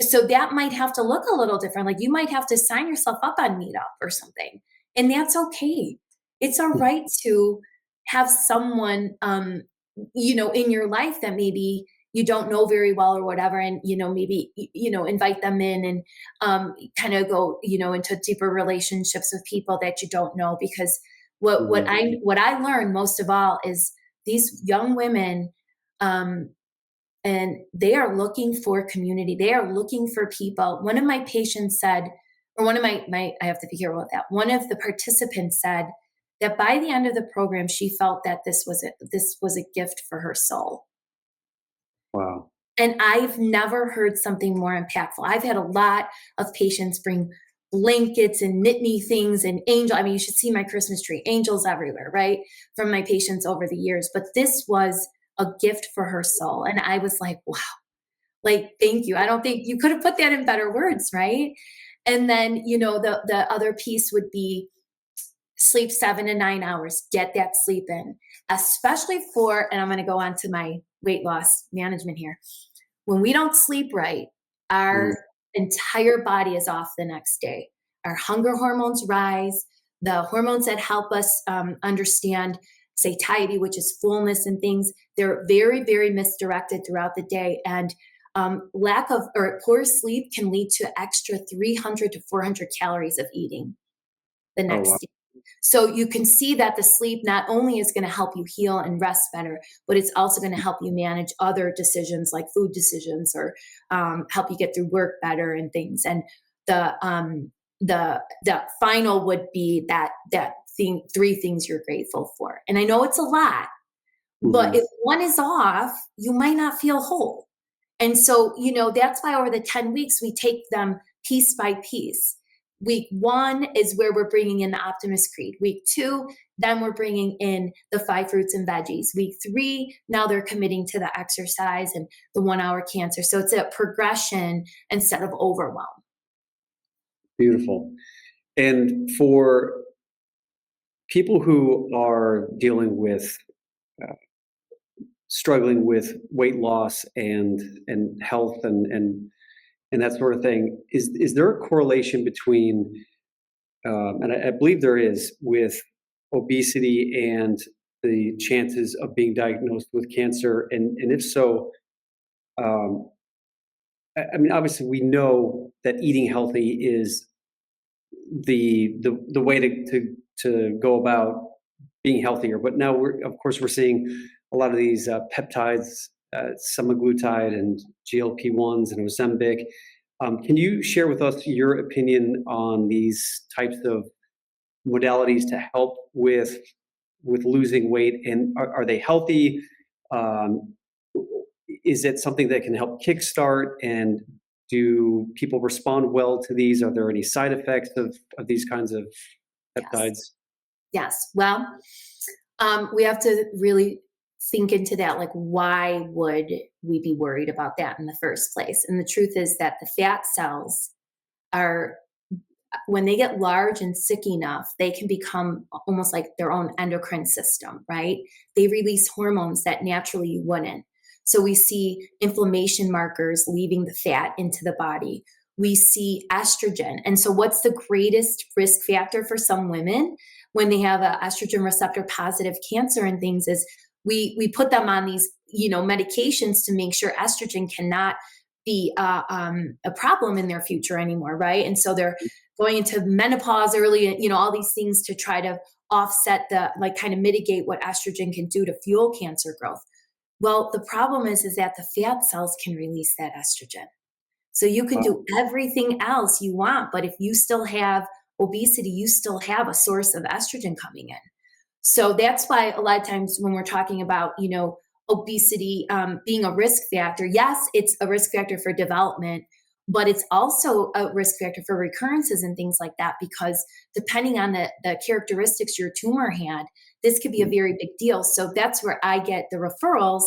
so that might have to look a little different. Like you might have to sign yourself up on Meetup or something, and that's okay. It's all right to have someone, in your life that maybe you don't know very well or whatever, and maybe invite them in, and kind of go into deeper relationships with people that you don't know, because what I learned most of all is these young women, and they are looking for community, they are looking for people. One of my patients said, or one of my I have to be careful with that, one of the participants said that by the end of the program she felt that this was a gift for her soul. Wow. And I've never heard something more impactful. I've had a lot of patients bring blankets and knit me things and you should see my Christmas tree, angels everywhere, right? From my patients over the years. But this was a gift for her soul. And I was like, wow, like, thank you. I don't think you could have put that in better words, right? And then, the other piece would be sleep 7 to 9 hours, get that sleep in, especially and I'm going to go on to my weight loss management here. When we don't sleep right, our entire body is off the next day. Our hunger hormones rise, the hormones that help us understand satiety, which is fullness and things, they're very, very misdirected throughout the day. And lack of or poor sleep can lead to extra 300 to 400 calories of eating the next day. So you can see that the sleep not only is going to help you heal and rest better, but it's also going to help you manage other decisions like food decisions, or help you get through work better and things. And the final would be that thing, 3 things you're grateful for. And I know it's a lot, but if one is off, you might not feel whole. And so, that's why over the 10 weeks, we take them piece by piece. Week 1 is where we're bringing in the Optimist Creed. Week 2, then we're bringing in the 5 fruits and veggies. Week 3, now they're committing to the exercise and the 1 hour cancer. So it's a progression instead of overwhelm. Beautiful. And for people who are dealing with struggling with weight loss and health and that sort of thing, is there a correlation between, and I believe there is, with obesity and the chances of being diagnosed with cancer? And if so, obviously we know that eating healthy is the way to go about being healthier. But now we're seeing a lot of these peptides, semaglutide and GLP-1s and Ozempic. Can you share with us your opinion on these types of modalities to help with losing weight? And are they healthy? Is it something that can help kickstart? And Do people respond well to these? Are there any side effects of these kinds of peptides? Yes. Well, we have to really think into that. Like, why would we be worried about that in the first place? And the truth is that the fat cells are, when they get large and sick enough, they can become almost like their own endocrine system, right? They release hormones that naturally you wouldn't. So we see inflammation markers leaving the fat into the body. We see estrogen. And so what's the greatest risk factor for some women when they have a estrogen receptor positive cancer and things is we put them on these, medications to make sure estrogen cannot be a problem in their future anymore, right? And so they're going into menopause early, all these things to try to offset kind of mitigate what estrogen can do to fuel cancer growth. Well, the problem is that the fat cells can release that estrogen. So you can do everything else you want, but if you still have obesity, you still have a source of estrogen coming in. So that's why a lot of times when we're talking about, obesity being a risk factor, yes, it's a risk factor for development, but it's also a risk factor for recurrences and things like that, because depending on the characteristics your tumor had, this could be a very big deal. So that's where I get the referrals.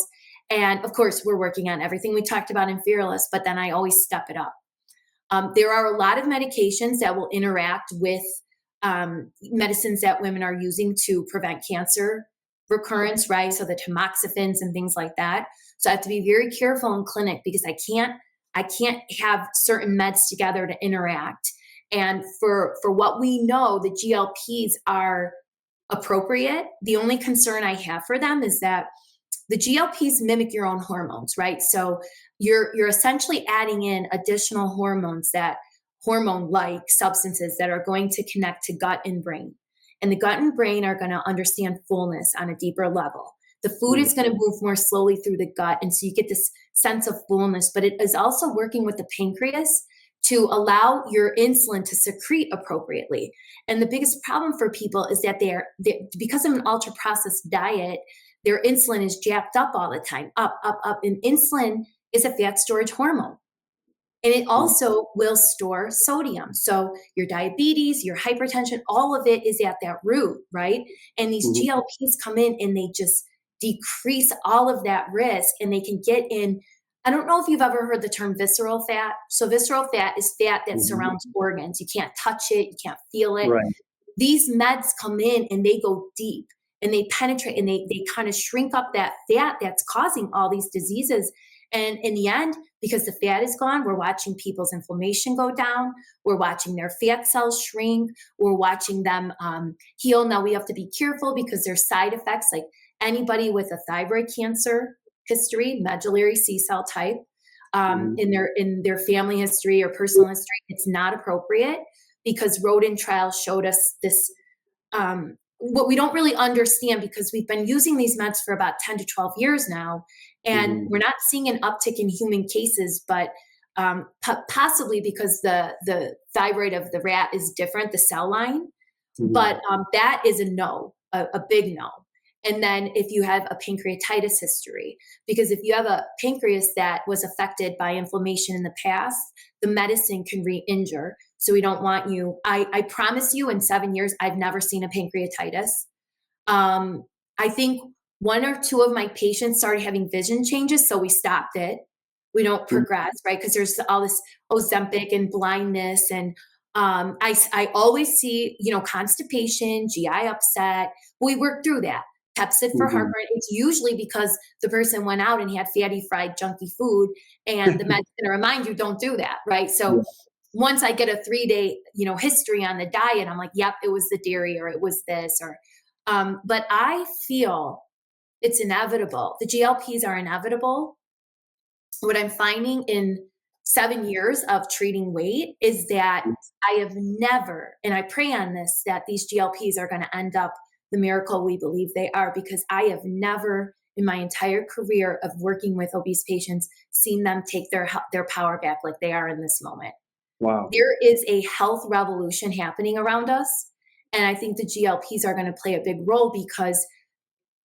And of course, we're working on everything we talked about in Fearless, but then I always step it up. There are a lot of medications that will interact with medicines that women are using to prevent cancer recurrence, right? So the tamoxifens and things like that. So I have to be very careful in clinic because I can't have certain meds together to interact. And for what we know, the GLPs are appropriate. The only concern I have for them is that the GLPs mimic your own hormones, right? So you're essentially adding in additional hormone-like substances that are going to connect to gut and brain. And the gut and brain are going to understand fullness on a deeper level. The food is going to move more slowly through the gut. And so you get this sense of fullness, but it is also working with the pancreas to allow your insulin to secrete appropriately. And the biggest problem for people is that they're because of an ultra processed diet, their insulin is jacked up all the time, up, up, up. And insulin is a fat storage hormone. And it also will store sodium. So your diabetes, your hypertension, all of it is at that root, right? And these GLPs come in and they just decrease all of that risk, and they can get in. I don't know if you've ever heard the term visceral fat. So visceral fat is fat that surrounds organs. You can't touch it. You can't feel it. Right. These meds come in and they go deep and they penetrate and they kind of shrink up that fat that's causing all these diseases. And in the end, because the fat is gone, we're watching people's inflammation go down. We're watching their fat cells shrink. We're watching them heal. Now we have to be careful because there's side effects. Like anybody with a thyroid cancer history, medullary C-cell type, in their family history or personal history, it's not appropriate because rodent trials showed us this. What we don't really understand, because we've been using these meds for about 10 to 12 years now, and we're not seeing an uptick in human cases, but possibly because the thyroid of the rat is different, the cell line. But that is a no, a big no. And then if you have a pancreatitis history, because if you have a pancreas that was affected by inflammation in the past, the medicine can re-injure. So we don't want you. I promise you in 7 years, I've never seen a pancreatitis. I think 1 or 2 of my patients started having vision changes, so we stopped it. We don't progress, right? Because there's all this Ozempic and blindness. And I always see, constipation, GI upset. We work through that. Pepsid for heartburn. It's usually because the person went out and had fatty, fried, junky food, and the med's going to remind you, don't do that, right? So once I get a 3-day, history on the diet, I'm like, yep, it was the dairy or it was this or, but I feel it's inevitable. The GLPs are inevitable. What I'm finding in 7 years of treating weight is that I have never, and I pray on this, that these GLPs are going to end up the miracle we believe they are, because I have never in my entire career of working with obese patients seen them take their power back like they are in this moment. Wow. There is a health revolution happening around us. And I think the GLPs are going to play a big role, because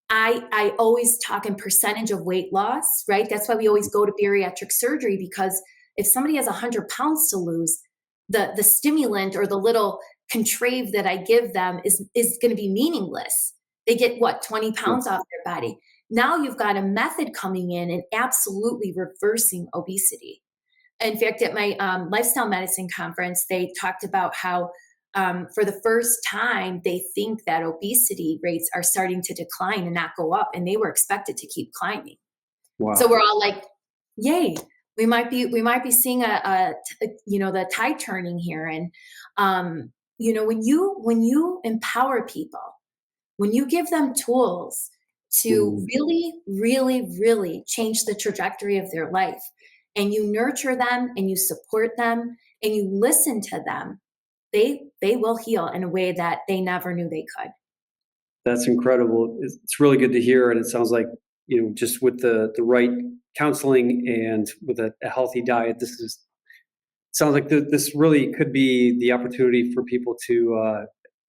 I always talk in percentage of weight loss, right? That's why we always go to bariatric surgery, because if somebody has 100 pounds to lose, the stimulant or the little contrave that I give them is going to be meaningless. They get what, 20 pounds off their body. Now you've got a method coming in and absolutely reversing obesity. In fact, at my lifestyle medicine conference, they talked about how for the first time, they think that obesity rates are starting to decline and not go up, and they were expected to keep climbing. Wow. So we're all like, yay, we might be seeing the tide turning here. And when you empower people, when you give them tools to really, really, really change the trajectory of their life, and you nurture them and you support them and you listen to them, they will heal in a way that they never knew they could. That's incredible. It's really good to hear. And it sounds like, just with the right counseling and with a healthy diet, sounds like this really could be the opportunity for people to,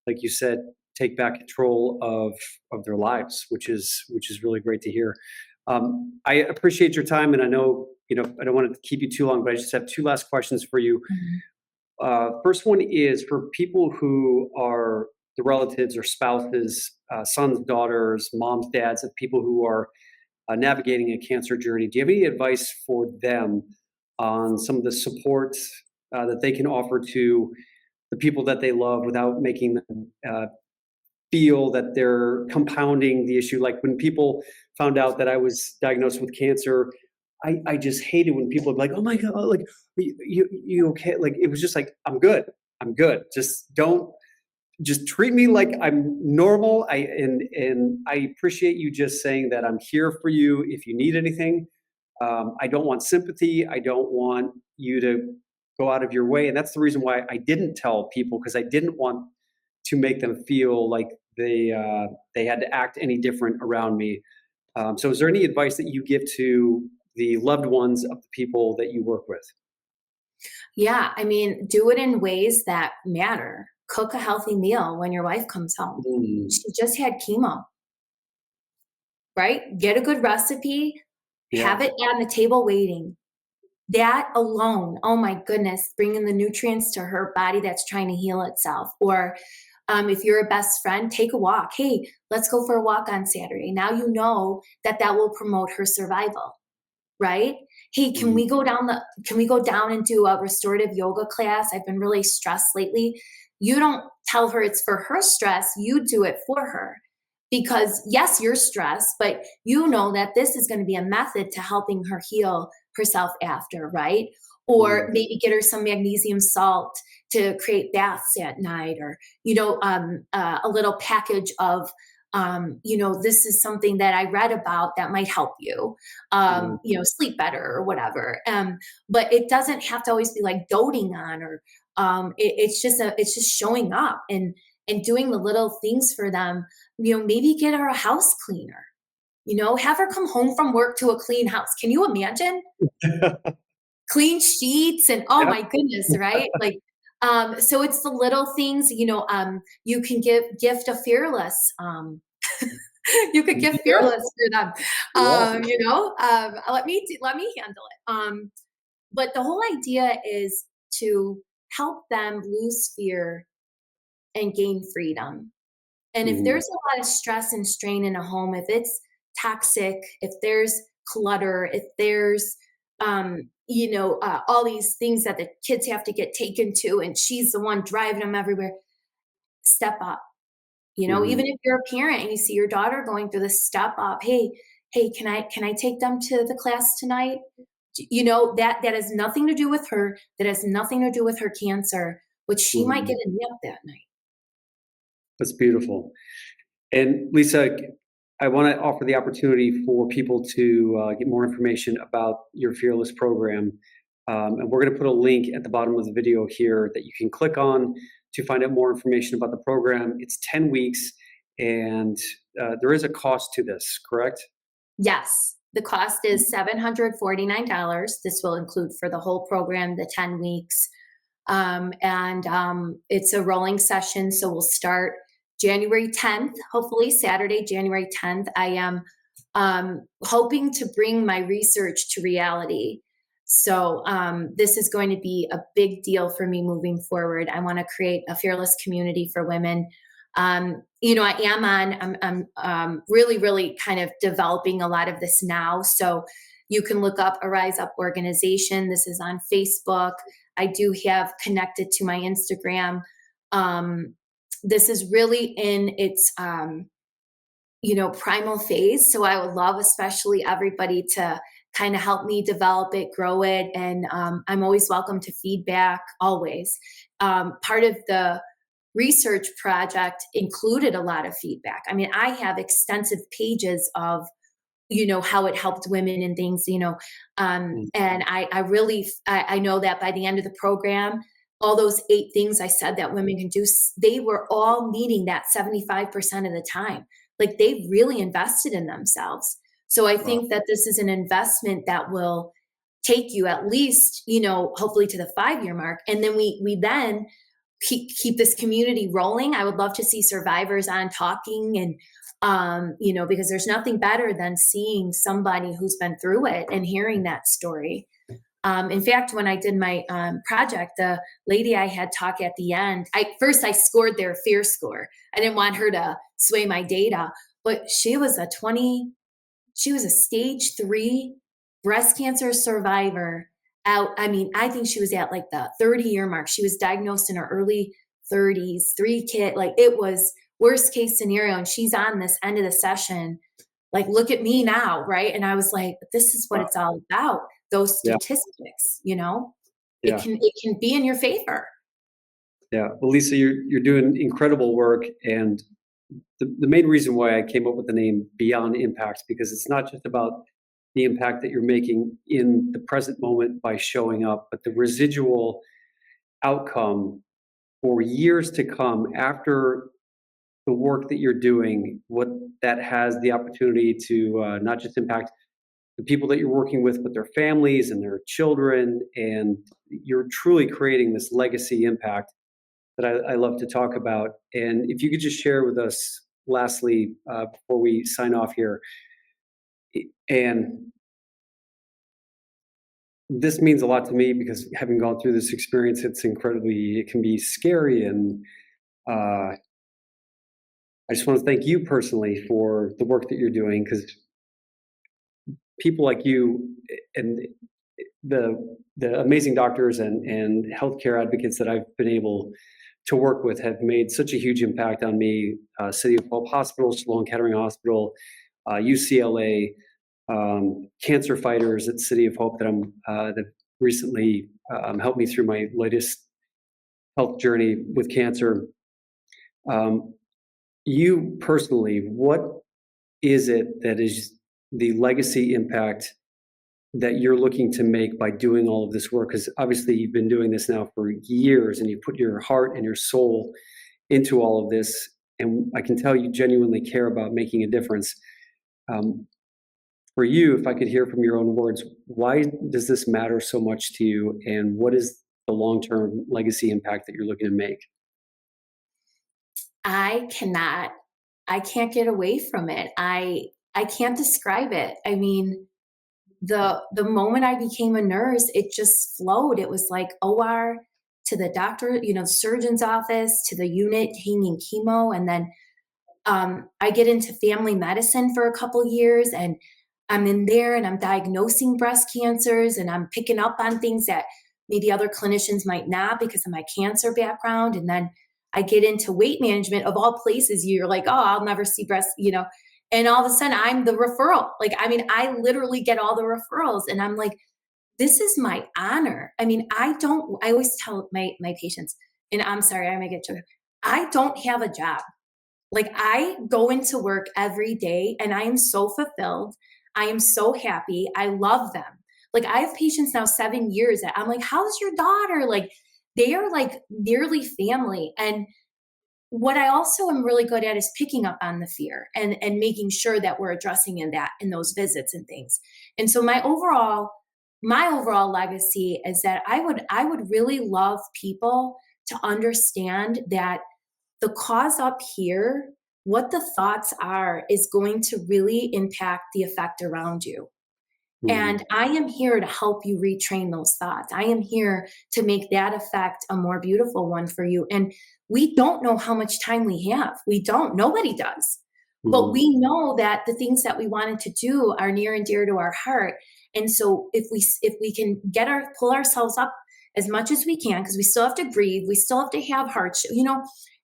like you said, take back control of their lives, which is really great to hear. I appreciate your time, and I know, I don't want to keep you too long, but I just have two last questions for you. First one is for people who are the relatives or spouses, sons, daughters, moms, dads of people who are navigating a cancer journey. Do you have any advice for them on some of the support that they can offer to the people that they love without making them feel that they're compounding the issue? Like when people found out that I was diagnosed with cancer, I just hated when people would be like, "Oh my God, like you okay?" Like it was just like, I'm good. Just treat me like I'm normal. And I appreciate you just saying that I'm here for you if you need anything. I don't want sympathy. I don't want you to go out of your way. And that's the reason why I didn't tell people, because I didn't want to make them feel like they had to act any different around me. So is there any advice that you give to the loved ones of the people that you work with? Yeah, I mean, do it in ways that matter. Cook a healthy meal when your wife comes home. She just had chemo, right? Get a good recipe, have it on the table waiting. That alone, oh my goodness, bringing the nutrients to her body that's trying to heal itself. Or if you're a best friend, take a walk. Hey, let's go for a walk on Saturday. Now you know that will promote her survival, right? Hey, can we go down and do a restorative yoga class? I've been really stressed lately. You don't tell her it's for her stress, you do it for her. Because yes, you're stressed, but you know that this is going to be a method to helping her heal herself after, right? Or maybe get her some magnesium salt to create baths at night, or, a little package of, this is something that I read about that might help you, sleep better or whatever. But it doesn't have to always be like doting on, or it's just showing up and doing the little things for them. Maybe get her a house cleaner, have her come home from work to a clean house. Can you imagine? Clean sheets and oh my goodness, right? Like, so it's the little things, you can gift a fearless, you could give fearless for them, let me handle it. But the whole idea is to help them lose fear and gain freedom. And if there's a lot of stress and strain in a home, if it's toxic, if there's clutter, if there's, all these things that the kids have to get taken to, and she's the one driving them everywhere, step up. Even if you're a parent and you see your daughter going through this, step up. Hey, can I take them to the class tonight? That has nothing to do with her. That has nothing to do with her cancer, but she might get a nap that night. That's beautiful. And Lisa, I want to offer the opportunity for people to get more information about your Fearless program. And we're going to put a link at the bottom of the video here that you can click on to find out more information about the program. It's 10 weeks, and there is a cost to this, correct? Yes. The cost is $749. This will include for the whole program, the 10 weeks. It's a rolling session. So we'll start January 10th, hopefully Saturday, January 10th. I am hoping to bring my research to reality. So this is going to be a big deal for me moving forward. I want to create a fearless community for women. I'm really, really kind of developing a lot of this now. So you can look up a Rise Up organization. This is on Facebook. I do have connected to my Instagram. This is really in its, primal phase. So I would love, especially everybody to kind of help me develop it, grow it. And I'm always welcome to feedback, always. Part of the research project included a lot of feedback. I mean, I have extensive pages of, how it helped women and things, and I know that by the end of the program, all those 8 things I said that women can do, they were all meeting that 75% of the time. Like, they really invested in themselves. So I Wow. think that this is an investment that will take you at least, hopefully to the 5-year mark. And then we then keep this community rolling. I would love to see survivors on talking, and because there's nothing better than seeing somebody who's been through it and hearing that story. In fact, when I did my project, the lady I had talk at the end, I scored their fear score. I didn't want her to sway my data, but she was a stage 3 breast cancer survivor. I think she was at like the 30-year mark. She was diagnosed in her early 30s, 3 kids. Like, it was worst case scenario. And she's on this end of the session, like, look at me now, right? And I was like, this is what Wow. it's all about. Those Yeah. statistics, Yeah. it can be in your favor. Yeah. Well, Lisa, you're doing incredible work, and the main reason why I came up with the name Beyond Impact, because it's not just about the impact that you're making in the present moment by showing up, but the residual outcome for years to come after the work that you're doing, what that has the opportunity to not just impact the people that you're working with, but their families and their children. And you're truly creating this legacy impact that I love to talk about. And if you could just share with us, lastly, before we sign off here, and this means a lot to me because having gone through this experience, it can be scary. And I just want to thank you personally for the work that you're doing, because people like you and the amazing doctors and healthcare advocates that I've been able to work with have made such a huge impact on me. City of Hope Hospital, Sloan Kettering Hospital, UCLA, cancer fighters at City of Hope that recently helped me through my latest health journey with cancer. You personally, what is it that is the legacy impact that you're looking to make by doing all of this work? Because obviously you've been doing this now for years, and you put your heart and your soul into all of this, and I can tell you genuinely care about making a difference. Um, for you, if I could hear from your own words, why does this matter so much to you, and what is the long-term legacy impact that you're looking to make? I cannot, I can't get away from it. I can't describe it. I mean, the moment I became a nurse, it just flowed. It was like OR to the doctor, surgeon's office, to the unit hanging chemo. And then I get into family medicine for a couple years, and I'm in there and I'm diagnosing breast cancers, and I'm picking up on things that maybe other clinicians might not because of my cancer background. And then I get into weight management, of all places. You're like, oh, I'll never see breast. And all of a sudden I'm the referral. Like, I mean, I literally get all the referrals, and I'm like, this is my honor. I mean, I always tell my patients, and I'm sorry, I may get to, I don't have a job. Like, I go into work every day and I am so fulfilled. I am so happy. I love them. Like, I have patients now 7 years that I'm like, how's your daughter? Like, they are like nearly family. And what I also am really good at is picking up on the fear and making sure that we're addressing in those visits and things. And so my overall legacy is that I would really love people to understand that the cause up here, what the thoughts are, is going to really impact the effect around you. Mhm. And I am here to help you retrain those thoughts. I am here to make that effect a more beautiful one for you. And we don't know how much time we have. We don't. Nobody does. But Mhm. we know that the things that we wanted to do are near and dear to our heart. And so if we can pull ourselves up as much as we can, because we still have to breathe, we still have to have hardship.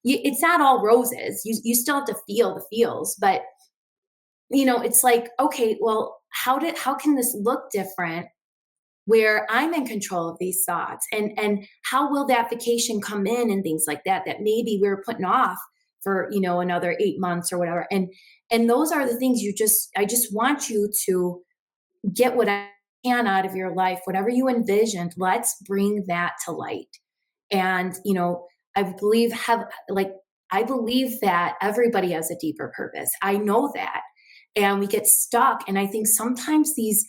It's not all roses. You still have to feel the feels, but it's like, okay, well, how can this look different where I'm in control of these thoughts, and how will that vacation come in and things like that maybe we're putting off for another 8 months or whatever. And those are the things I just want you to get what I can out of your life, whatever you envisioned. Let's bring that to light. And I believe have like I believe that everybody has a deeper purpose. I know that. And we get stuck. And I think sometimes these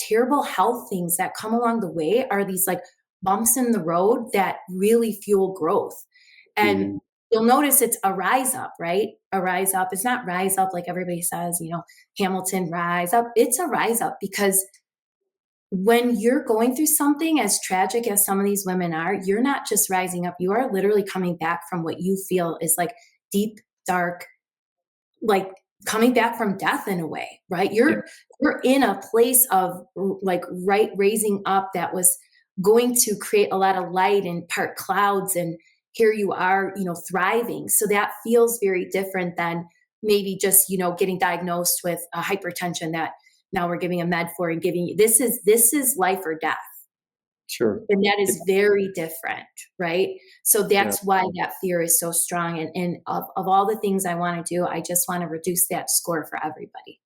terrible health things that come along the way are these like bumps in the road that really fuel growth. And Mhm. you'll notice it's a rise up, right? A rise up. It's not rise up like everybody says, Hamilton rise up. It's a rise up because when you're going through something as tragic as some of these women are, you're not just rising up, you are literally coming back from what you feel is like deep, dark, like coming back from death in a way, right? Yeah, You're in a place of like right raising up that was going to create a lot of light and part clouds, and here you are, thriving. So that feels very different than maybe just, getting diagnosed with a hypertension that now we're giving a med for and giving you this is life or death. sure. And that Yeah, is very different, right? So yeah. that's why that fear is so strong. And of all the things I want to do, I just want to reduce that score for everybody.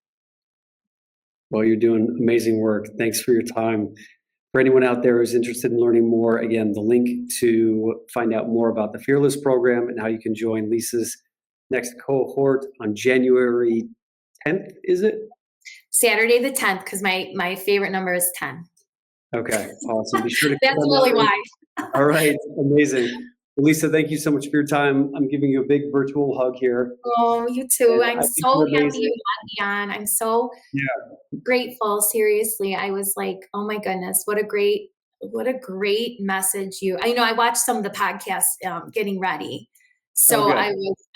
Well, you're doing amazing work. Thanks for your time. For anyone out there who's interested in learning more, again, the link to find out more about the Fearless program and how you can join Lisa's next cohort on January 10th, is it? Saturday the 10th, because my favorite number is 10. Okay, awesome. Be sure to click That's on that really link. why. All right, amazing. Well, Lisa, thank you so much for your time. I'm giving you a big virtual hug here, Oh, you too. and I'm I think so you're happy amazing. you had me on. I'm so Yeah, grateful. Seriously. I was like, oh my goodness, what a great message I watched some of the podcasts getting ready. oh, So good.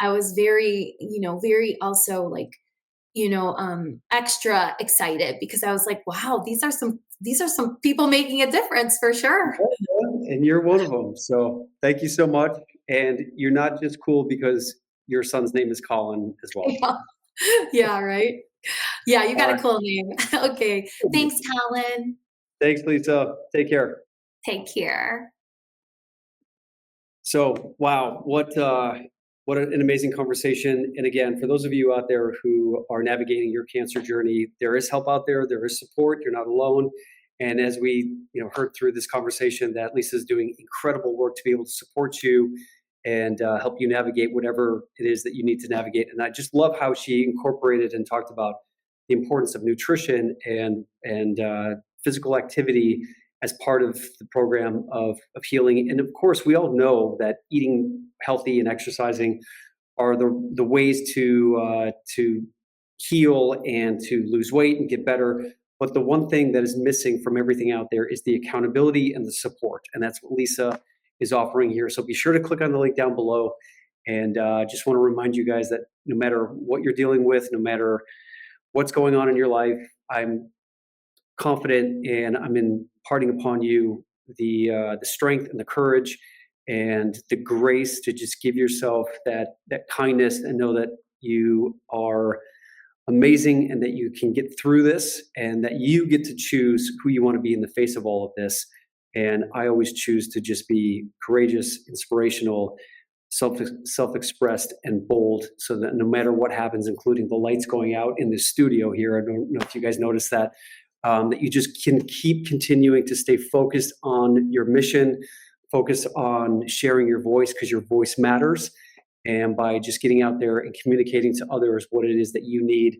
I was very, very also like, extra excited because I was like, wow, these are some people making a difference for sure. And you're one of them. So thank you so much. And you're not just cool because your son's name is Colin as well. Yeah. Yeah, right. Yeah, you All got a right. cool name. Okay. Thanks, Colin. Thanks, Lisa. Take care. Take care. So, wow, what an amazing conversation. And again, for those of you out there who are navigating your cancer journey, there is help out there. There is support. You're not alone. And as we heard through this conversation, that Lisa is doing incredible work to be able to support you and help you navigate whatever it is that you need to navigate. And I just love how she incorporated and talked about the importance of nutrition and physical activity as part of the program of healing. And of course, we all know that eating healthy and exercising are the ways to heal and to lose weight and get better. But the one thing that is missing from everything out there is the accountability and the support, and that's what Lisa is offering here. So be sure to click on the link down below. And just want to remind you guys that no matter what you're dealing with, no matter what's going on in your life, I'm confident, and I'm imparting upon you the strength and the courage and the grace to just give yourself that kindness and know that you are amazing and that you can get through this and that you get to choose who you want to be in the face of all of this. And I always choose to just be courageous, inspirational, self-expressed and bold, so that no matter what happens, including the lights going out in the studio here, I don't know if you guys noticed that, that you just can keep continuing to stay focused on your mission, focus on sharing your voice because your voice matters. And by just getting out there and communicating to others what it is that you need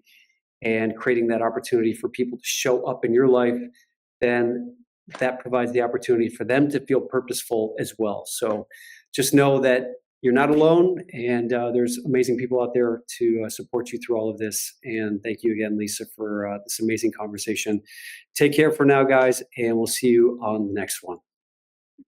and creating that opportunity for people to show up in your life, then that provides the opportunity for them to feel purposeful as well. So just know that you're not alone, and there's amazing people out there to support you through all of this. And thank you again, Lisa, for this amazing conversation. Take care for now, guys, and we'll see you on the next one.